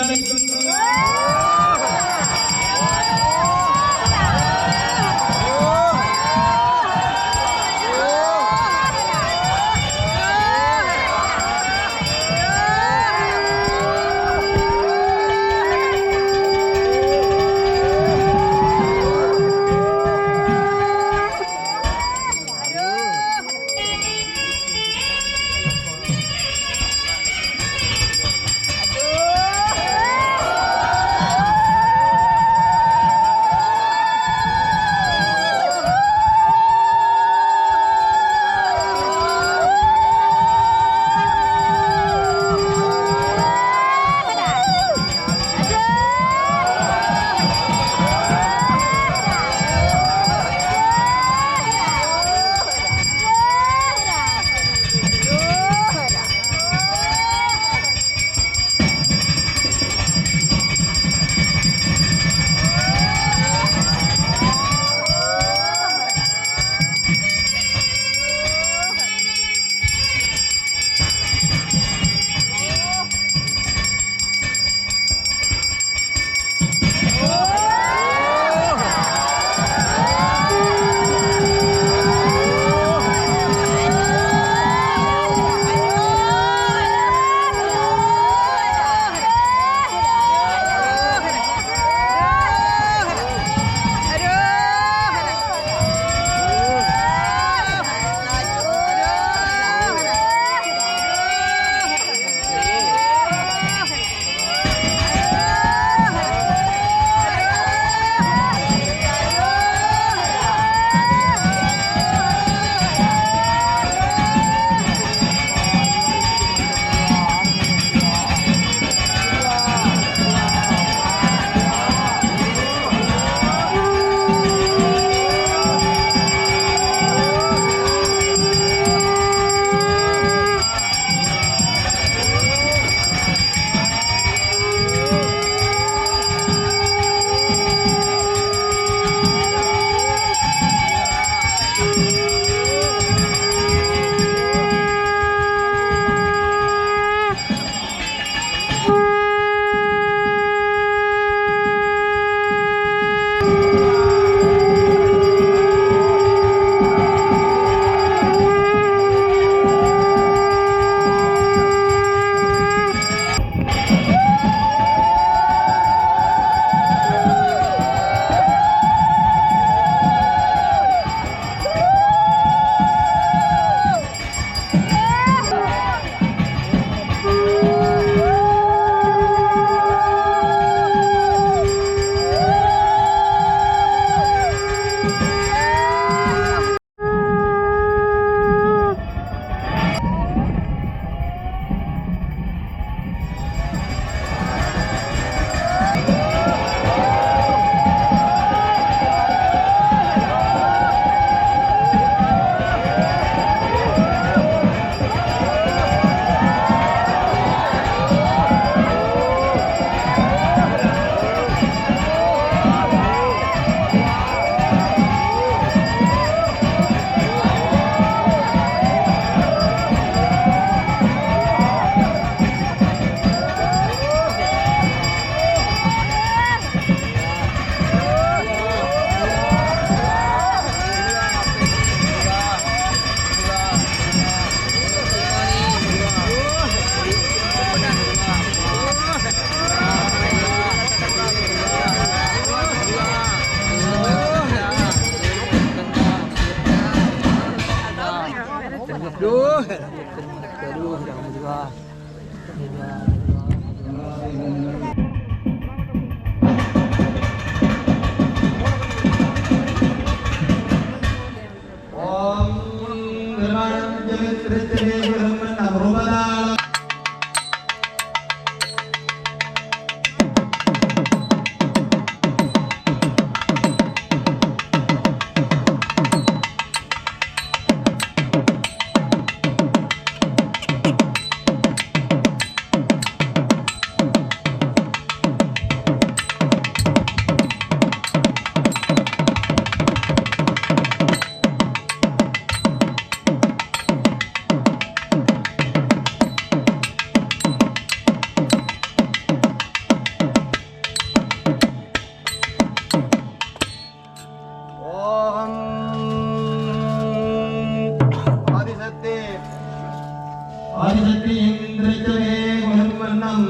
ஆதிசக்தி இந்திரச்சவே குலவண்ணம்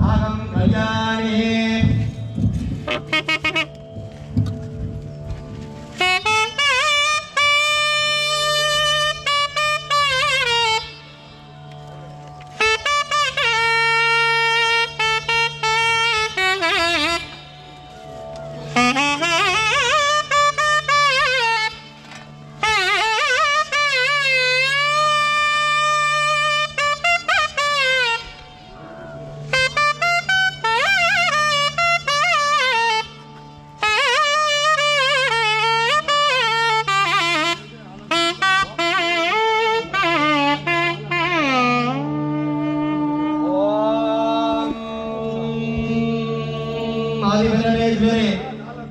ராகம் கல்யாணி ஆதிபரமேஸ்வரே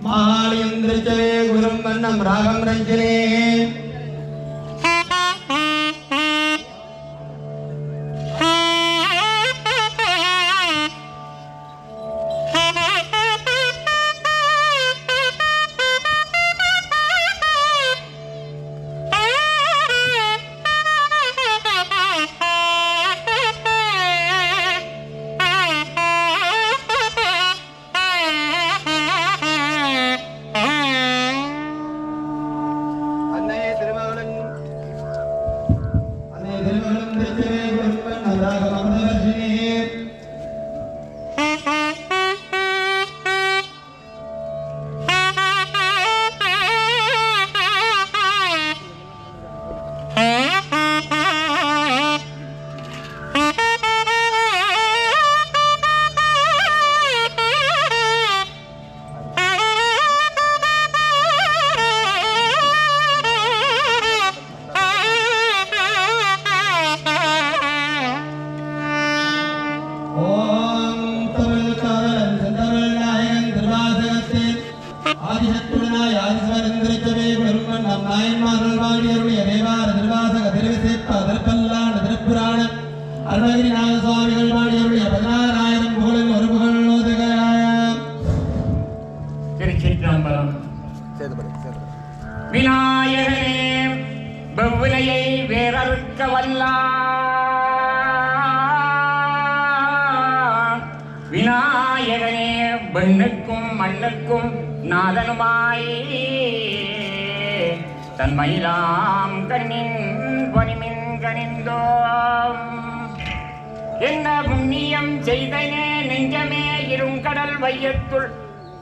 மகாலிந்திரச்சவே குரும் வண்ணம் ராகம் ரஞ்சனே அருணகிரிநாத சுவாமிகள் பாடியருடைய 16,000 புகழில் ஒரு புகழ் திருச்சிற்றம்பலம். விநாயகனே வெவ்வினையை வேறறுக்க வல்லான், விநாயகனே பெண்ணுக்கும் மண்ணுக்கும் நாதனுமாய் தன்மையிலாம் கண்ணின் பனிமின் கனிந்தோம். என்ன புண்ணியம் செய்தனே நெஞ்சமே இருங்கடல் வையத்துள்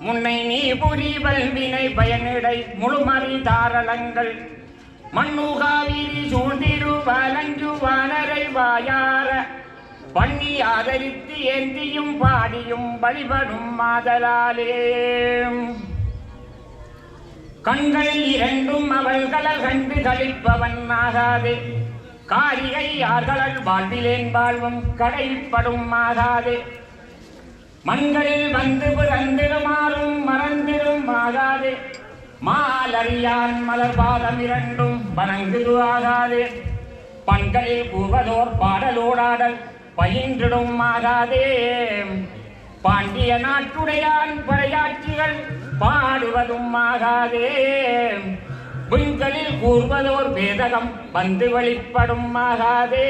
முன்னை நீ புரி வல்வினை பயனிடை முழுமறி தாரளங்கள் மண்ணுகாவிரி சூழ்ந்திரு வலஞ்சு வானரை வாயார பண்ணி ஆதரித்து ஏந்தியும் பாடியும் வழிபடும் மாதலாலே கண்கள் இரண்டும் அவள்களல் கண்டு கழிப்பவன் ஆகாதே, காரிகை யார்களல் வாழ்விலேன் வாழ்வும் கடைப்படும் ஆகாதே, மண்களில் வந்து பிறந்திடுமாறும் மறந்திடும் ஆகாதே, மாலறியான் மலர்பாதம் இரண்டும் வணங்குது ஆகாதே, பண்களில் கூவதோர் பாடலோடாடல் பயின்றிடும் ஆகாதே, பாண்டிய நாட்டுடையான் படையாட்சிகள் பாடுவதும் ஆகாதே, விண்களில் கூர்வதோர் வேதகம் வந்து வெளிப்படும் ஆகாதே,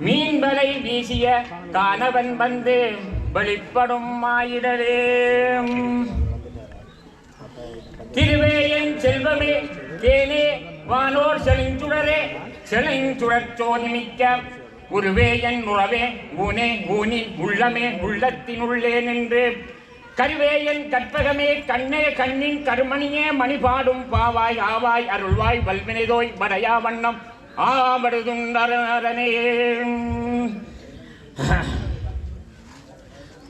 மீன்வலை வீசிய காணவன் வந்து வெளிப்படும் ஆயிடலே. திருவேயன் செல்வமே தேனே வானோர் செழுஞ்சுடரே செழுஞ்சுடற்சோதி மிக்க உருவே என் உறவே ஊனே ஊனில் உள்ளமே உள்ளத்தினுள்ளே நின்று கருவே என் கற்பகமே கண்ணே கண்ணின் கருமணியே மணிபாடும் பாவாய் ஆவாய் அருள்வாய் வல்வினைதோய் வரையா வண்ணம் ஆவடுதுண்டரனே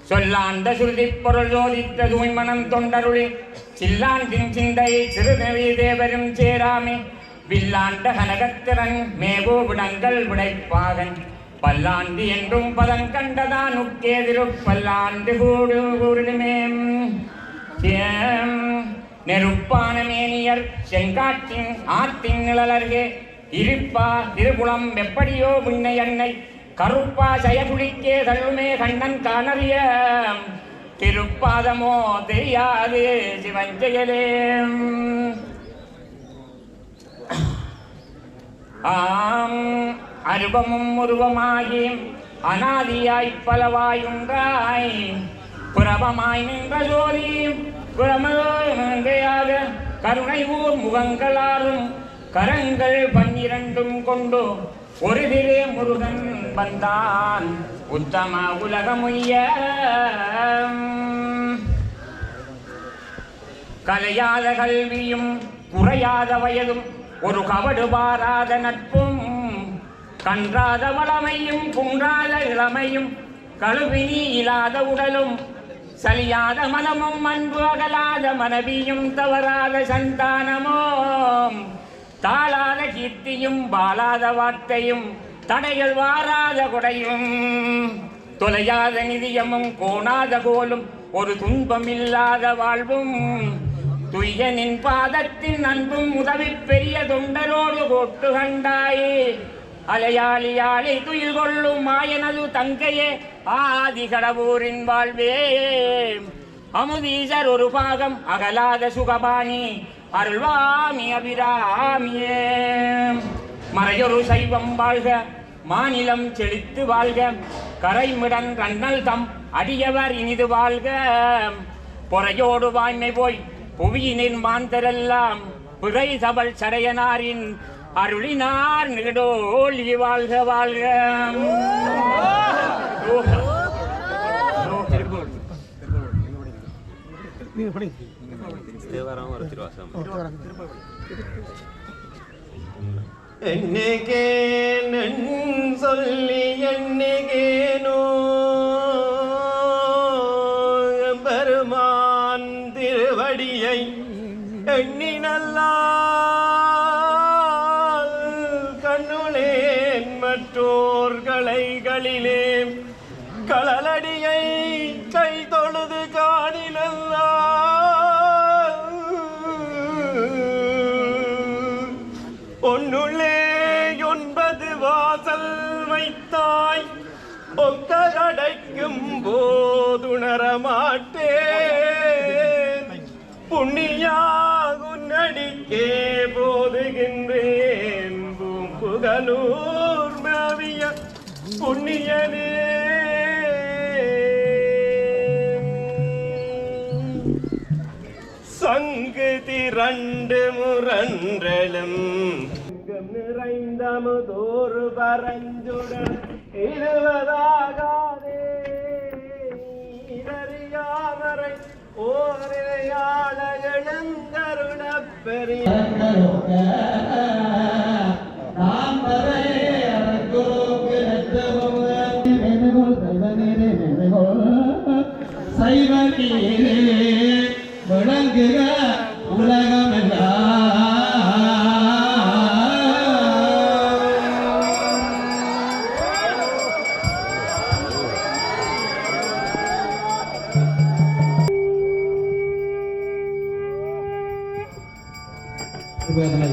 சொல்லாண்ட சுருதி பொருள் ஜோதித்த தூய்மனம் தொண்டருளி சில்லாண்டின் சிந்தையை சிறுநெறி தேவரும் சேராமே வில்லாண்ட கனகத்திறன் மேகோ விடங்கள் விடைப்பாகன் பல்லாண்டு என்றும் பதம் கண்டதானுக்கே திருப்பல்லாண்டு கூடுமே நெருப்பான மேனியர் செங்காட்டின் ஆத்தின் நிழலருகே இருப்பா திருபுலம் எப்படியோ முன்னை அன்னை கருப்பா செயகுளிக்கே தள்ளுமே கண்ணன் காணறிய திருப்பாதமோ தெரியாது சிவஞ்செயலே அருவமும் உருவமாகி அனாதியாய் பலவாயுண்டாய் புறவமாய் நின்ற ஜோதி புறமையாக கருணை ஊர் முகங்களாரும் கரங்கள் 12 கொண்டு ஒரு திரு முருகன் வந்தான் உத்தம உலகமுய்ய கலையாத கல்வியும் குறையாத வயதும் ஒரு கவடு பாராத நட்பும் கன்றாத வளமையும் குன்றாத இளமையும் கழுவினி இல்லாத உடலும் சலியாத மனமும் அன்பு அகலாத மனைவியும் தவறாத சந்தானமோ தாளாத கீர்த்தியும் பாலாத வார்த்தையும் தடைகள் வாராத கொடையும் தொலையாத நிதியமும் கோணாத கோலும் ஒரு துன்பமில்லாத வாழ்வும் துய்யனின் பாதத்தின் அன்பும் உதவி பெரிய தொண்டரோடு கோட்டு கண்டாயே அலையாளியாளை துயில் கொள்ளும் மாயனது தங்கையே ஆதி கடவுரின் வாழ்வே அமுதீசர் ஒரு பாகம் அகலாத சுகபாணி அருள்வாமி அபிராமியே மறையொரு சைவம் வாழ்க மாநிலம் செழித்து வாழ்க கரைமிடன் கண்ணல் தம் அடியவர் இனிது வாழ்க பொறையோடு வாய்மை போய் புவியினின் மாந்தரெல்லாம் பிறை சபல் சடையனாரின் அருளினார் நிகடோல் வாழ்க வாழ்க என்னகேன் சொல்லி என்னகேனோ பெருமான் திருவடியை எண்ணி நல்லால் கண்ணுளேன் மற்றோர் கலைகளிலே களலடியை கை தொழுது காணினல்லா ஒன்னுள்ளே 9 வாசல் வைத்தாய் ஒக்க அடைக்கும் போதுணரமாட்டேன் புண்ணியா உன்னடிக்கே போதுகின்றேன் பூம்புகலூர் மேவிய புண்ணியனே சங்கு திரண்டு முரன்றலும் நிறைந்தமுதோறு பரஞ்சுடன் இருவதாகாதே இதறியாமரை ஓரையாள எழுந்தருள பெரிய விளங்குக உலகமெல்லாம்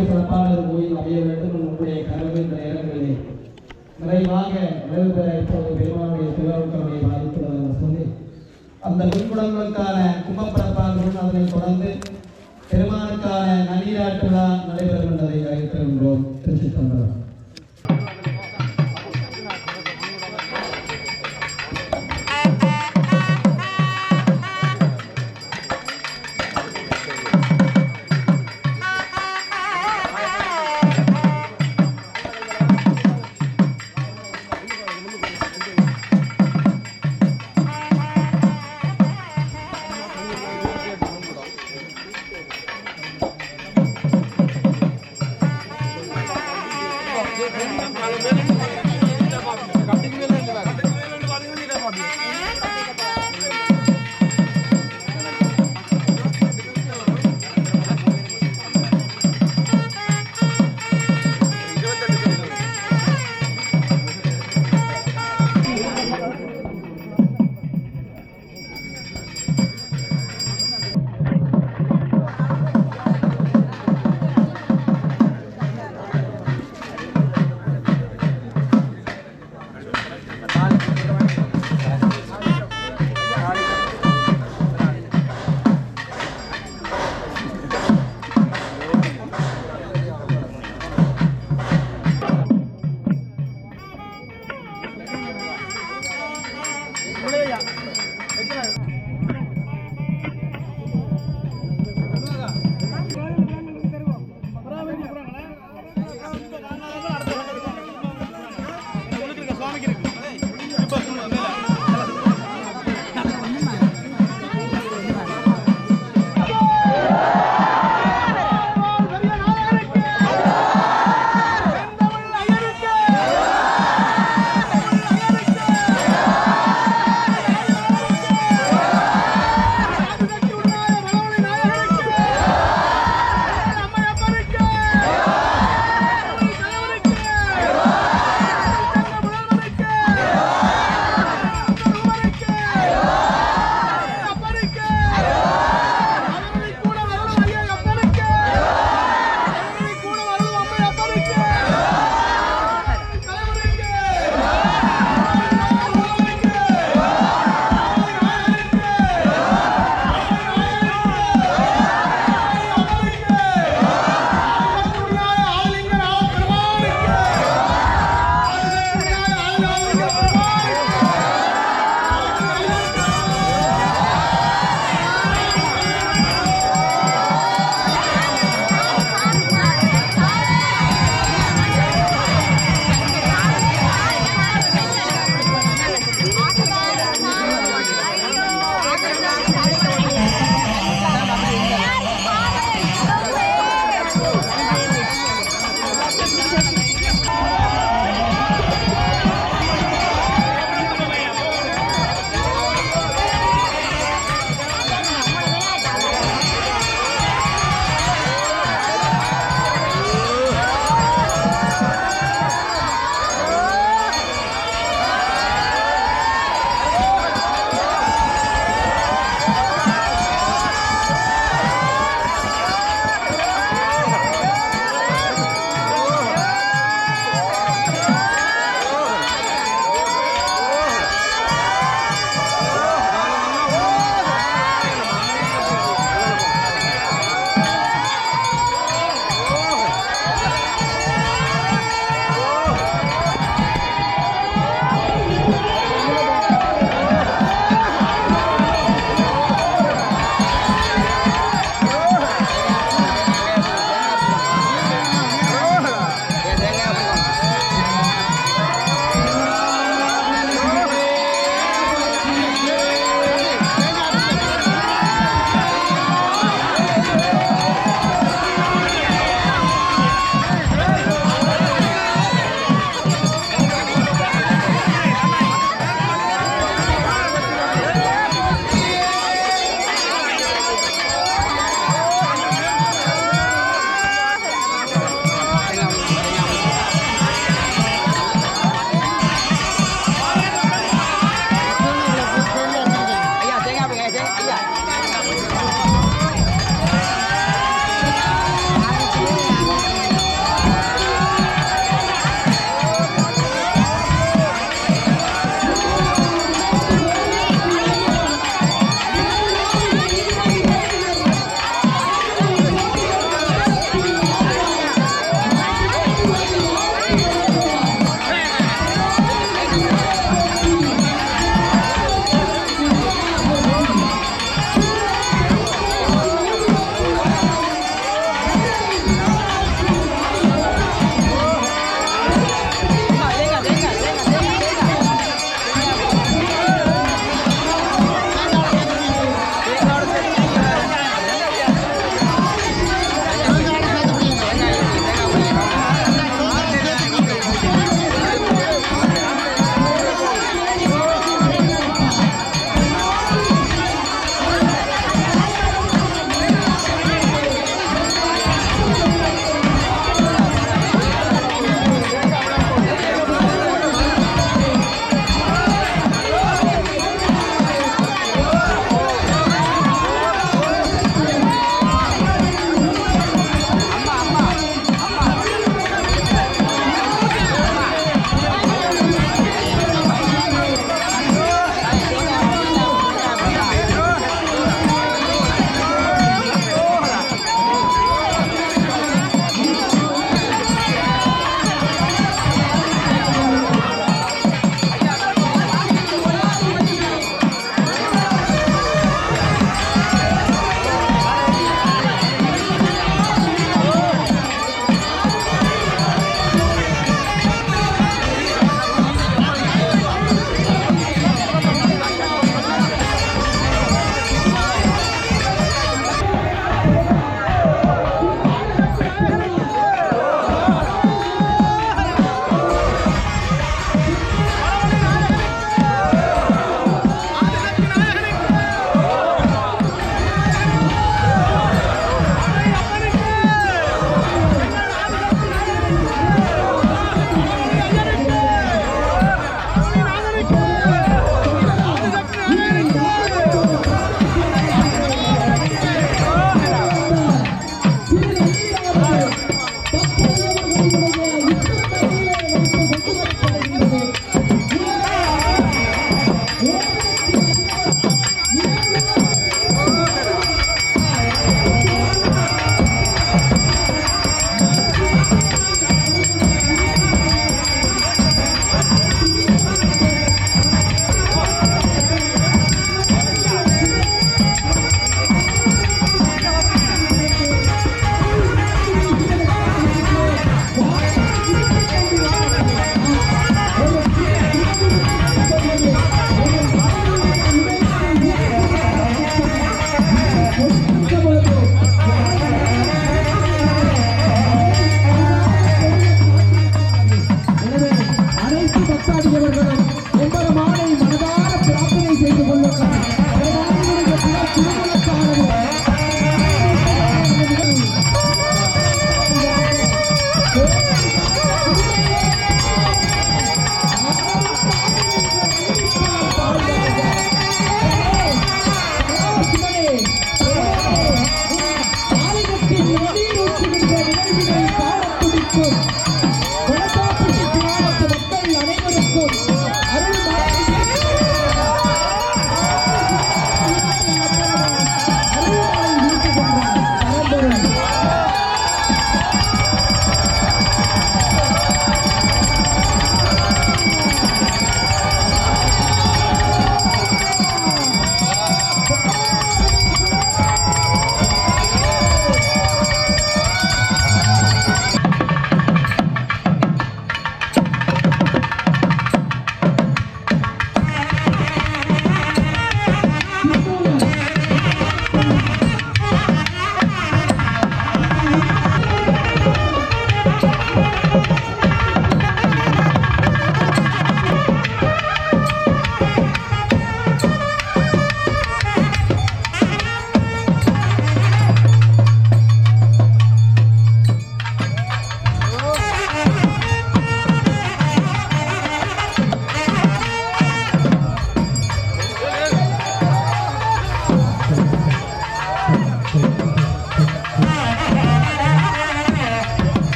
சிறப்பான கோயில் அமைய வேண்டும் உங்களுடைய கனவு என்ற நேரங்களிலே நிறைவாக நிறைவு பெற இப்போது பெருமானுடைய திருவாரூரை பாதித்துள்ளது என்று சொல்லி அந்த முன்குடங்களுக்கான கும்பப்பிரப்பாளர்கள் அதனை தொடர்ந்து பெருமானுக்கான நன்னீராட்டு விழா நடைபெறும் என்பதை அறிவித்திருக்கின்றோம். திருச்சிற்றம்பலம்.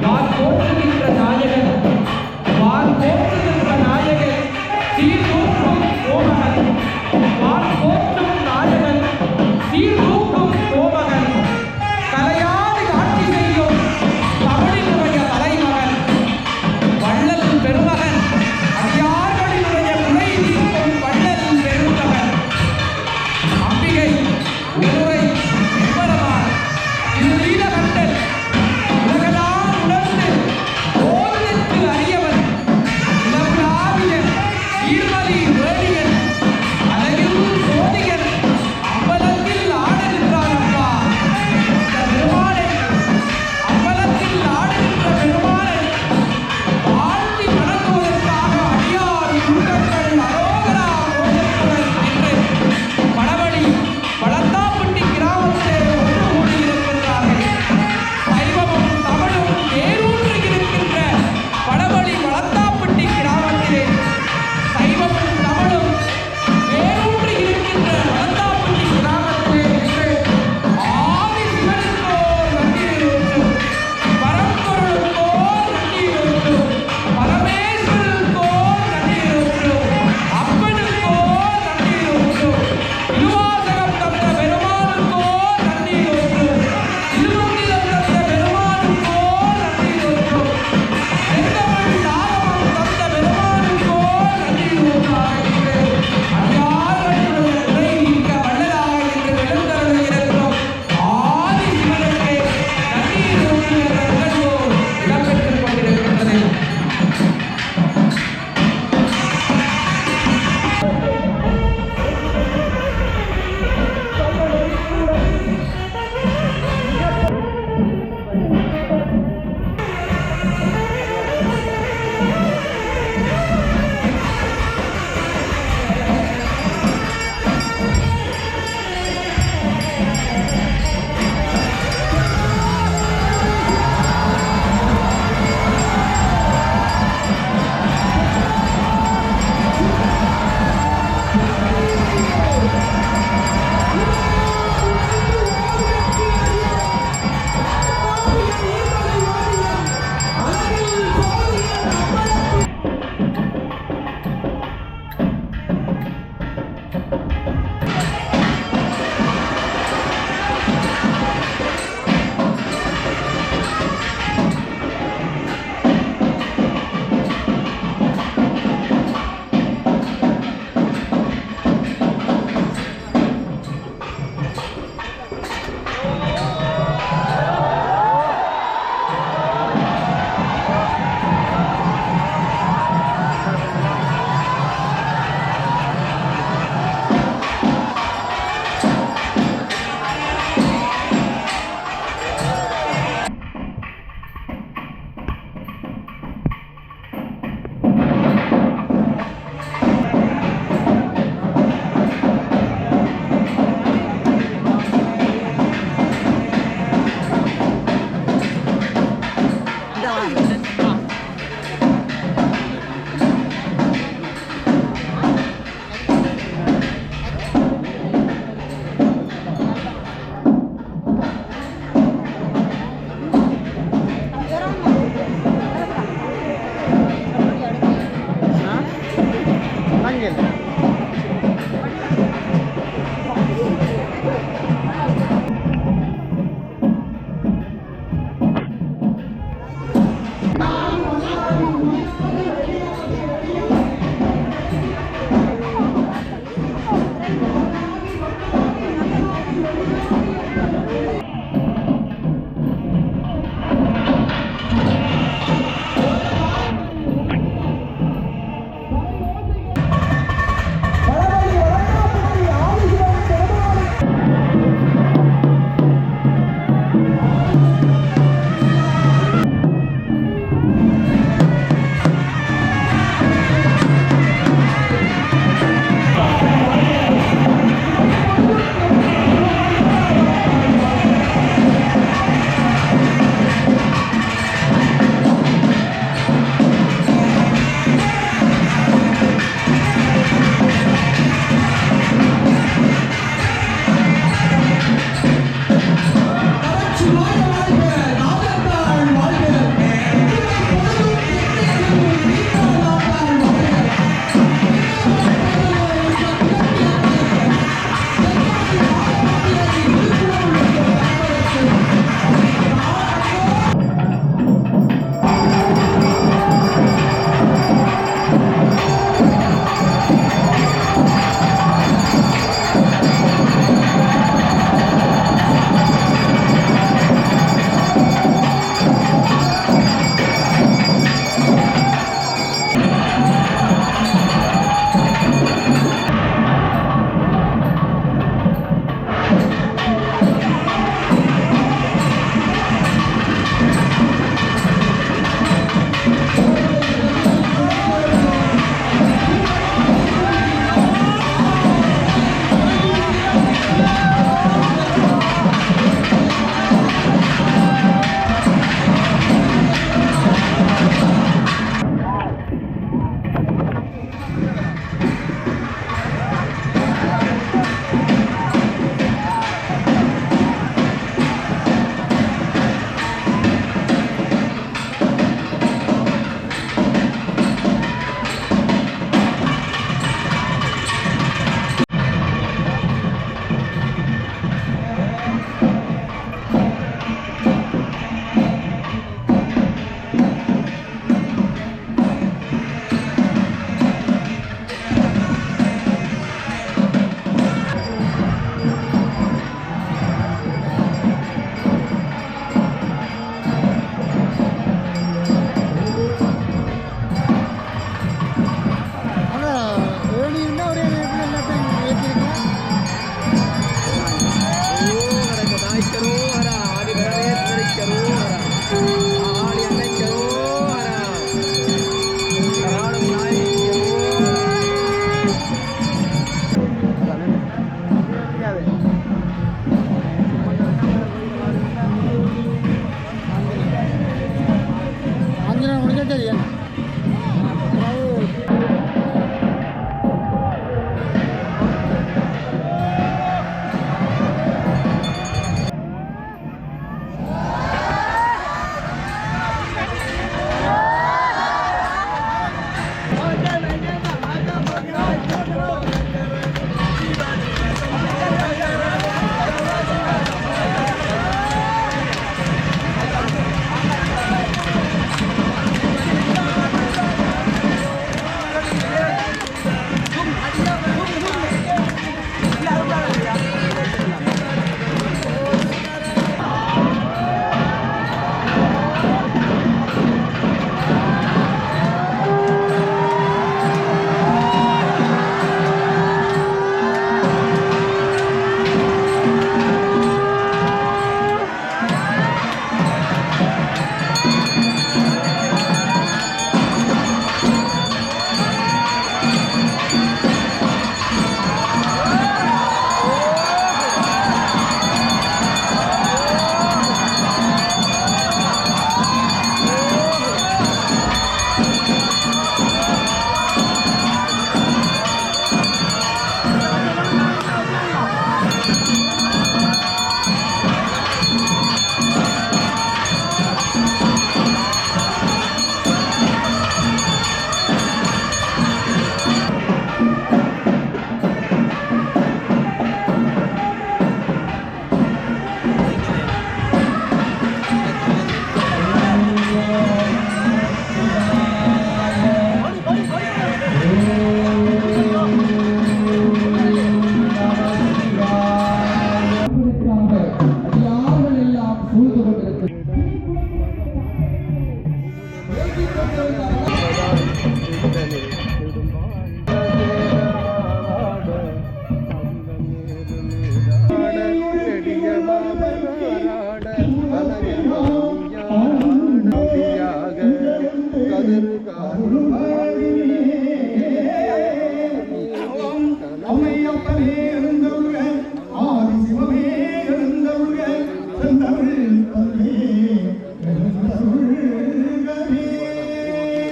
வான் போற்றுகின்ற நாயகன் வான் போற்றுகின்ற நாயகன் சீர்தூக்கும் கோமகன் வான் போற்றும் நாயகன் சீர்தூக்கும் கோமகன் கலையாது காட்சி செய்யும் தமிழினுடைய தலைமகன் வள்ளல் பெருமகன் அடியார்களினுடைய குறை தீர்க்கும் வள்ளல் பெருமகன் அம்பிகை உருவை எம்பெருமான் திருநீலகண்டன் உலகெல்லாம் உணர்ந்து ஓரிடத்தில் அறியவன் இளம்பிராவிய ஈர்மலி வேடியன் அழகில் சோதியன் அம்பலத்தில் ஆடுகின்றான் அப்பா இந்த பெருமானை அம்பலத்தில் ஆடுகின்ற பெருமானை வாழ்த்தி வணங்குவதற்காக அடியார் உள்ளங்கள் அரோகரா கோஷத்துடன் என்று படவழி வளர்த்தாப்பட்டி கிராமத்திலே ஒன்று கூடியிருக்கின்றார்கள். சைவமும் தமிழும் வேரூன்றி இருக்கின்ற படவழி வளர்த்தாப்பட்டி கிராமத்திலே சைவமும் தமிழும் வேரூன்றி இருக்கின்ற வளர்த்தாப்பட்டி கிராமத்திலே இன்று ஆதி சிவனுக்கோ நன்னீர் ஊற்று, பரம்பொருளுக்கோ நன்னீர் ஊற்று, பரமேஸ்வரனுக்கோ நன்னீர் ஊற்று, அப்பனுக்கோ நன்னீர் ஊற்று, திருவாசகம் தந்த பெருமானுக்கோ நன்னீர் ஊற்று, திருமந்திரம் தந்த பெருமானுக்கோ நன்னீர் ஊற்று, செந்தமிழ் நாதம் தந்த பெருமானுக்கோ நன்னீர் ஊற்றாக இன்று அடியார்களுடைய குறை நீக்க வள்ளலாக இன்று எழுந்தருளி இருக்கிறோம். ஆதி சிவனுக்கே நன்னீர் ஊற்றுகின்ற நிகழ்வு இடம்பெற்றுக் கொண்டிருக்கின்றது.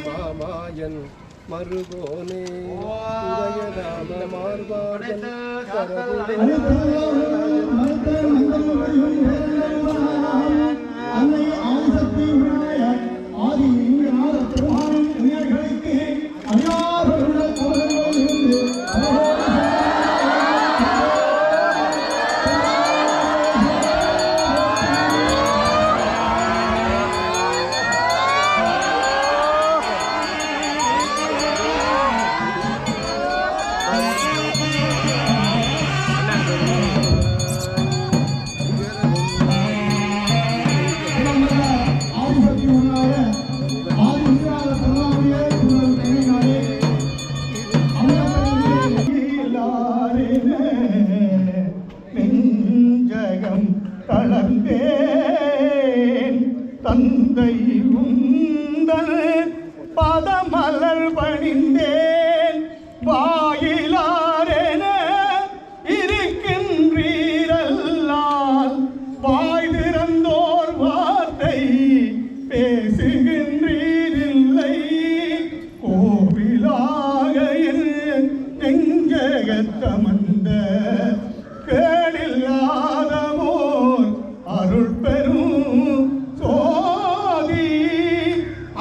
மாமாயன் மருகோனே உதயநாம மார்பாடன் தந்தை உந்தல் பதமலர் பணிந்தேன் வாயிலாரென இருக்கின்றீரல்லால் வாய் திறந்தோர் வார்த்தை பேசுகின்றீரில்லை கோவிலாக நெஞ்சகத்தமர்ந்த கேடில்லாதவோர் அருள் பெரும் சோதி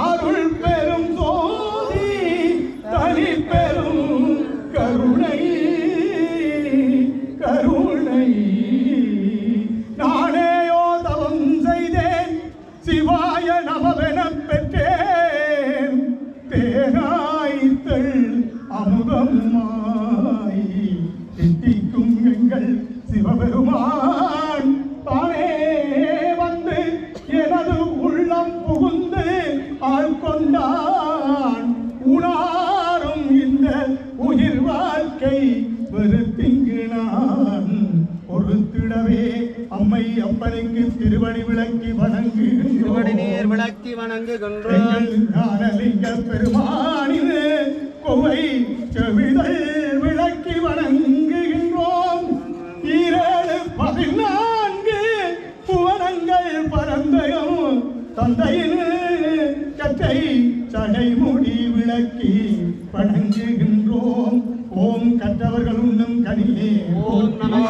அருள் பெரும் சோதி தனி பெரும் கருணை கருணை நானேயோ தவம் செய்தேன் சிவாய நமவெனப் பெற்றேன் தேனாய்த்தள் அமுதமாய் தித்திக்கும் எங்கள் சிவபெருமான் தானே வந்து எனது உள்ளம் புகுந்து ஆட்கொண்டான் உணாரும் இந்த உயிர் வாழ்க்கை வெறுத்திங்கு நான் பொறுத்திடவே அம்மை அப்பனுக்கு திருவடி விளக்கி திருவடிநீர் விளக்கி வணங்குகின்றோம் ஞானலிங்க பெருமானின் கொவை செவிதல் விளக்கி வணங்குகின்றோம் 14 புவனங்கள் பரந்தையும் தந்தையின் கற்றை சடைமுடி விளக்கி வணங்குகின்றோம் ஓம் கற்றவர்கள் உண்ணும் கனியே ஓம் நம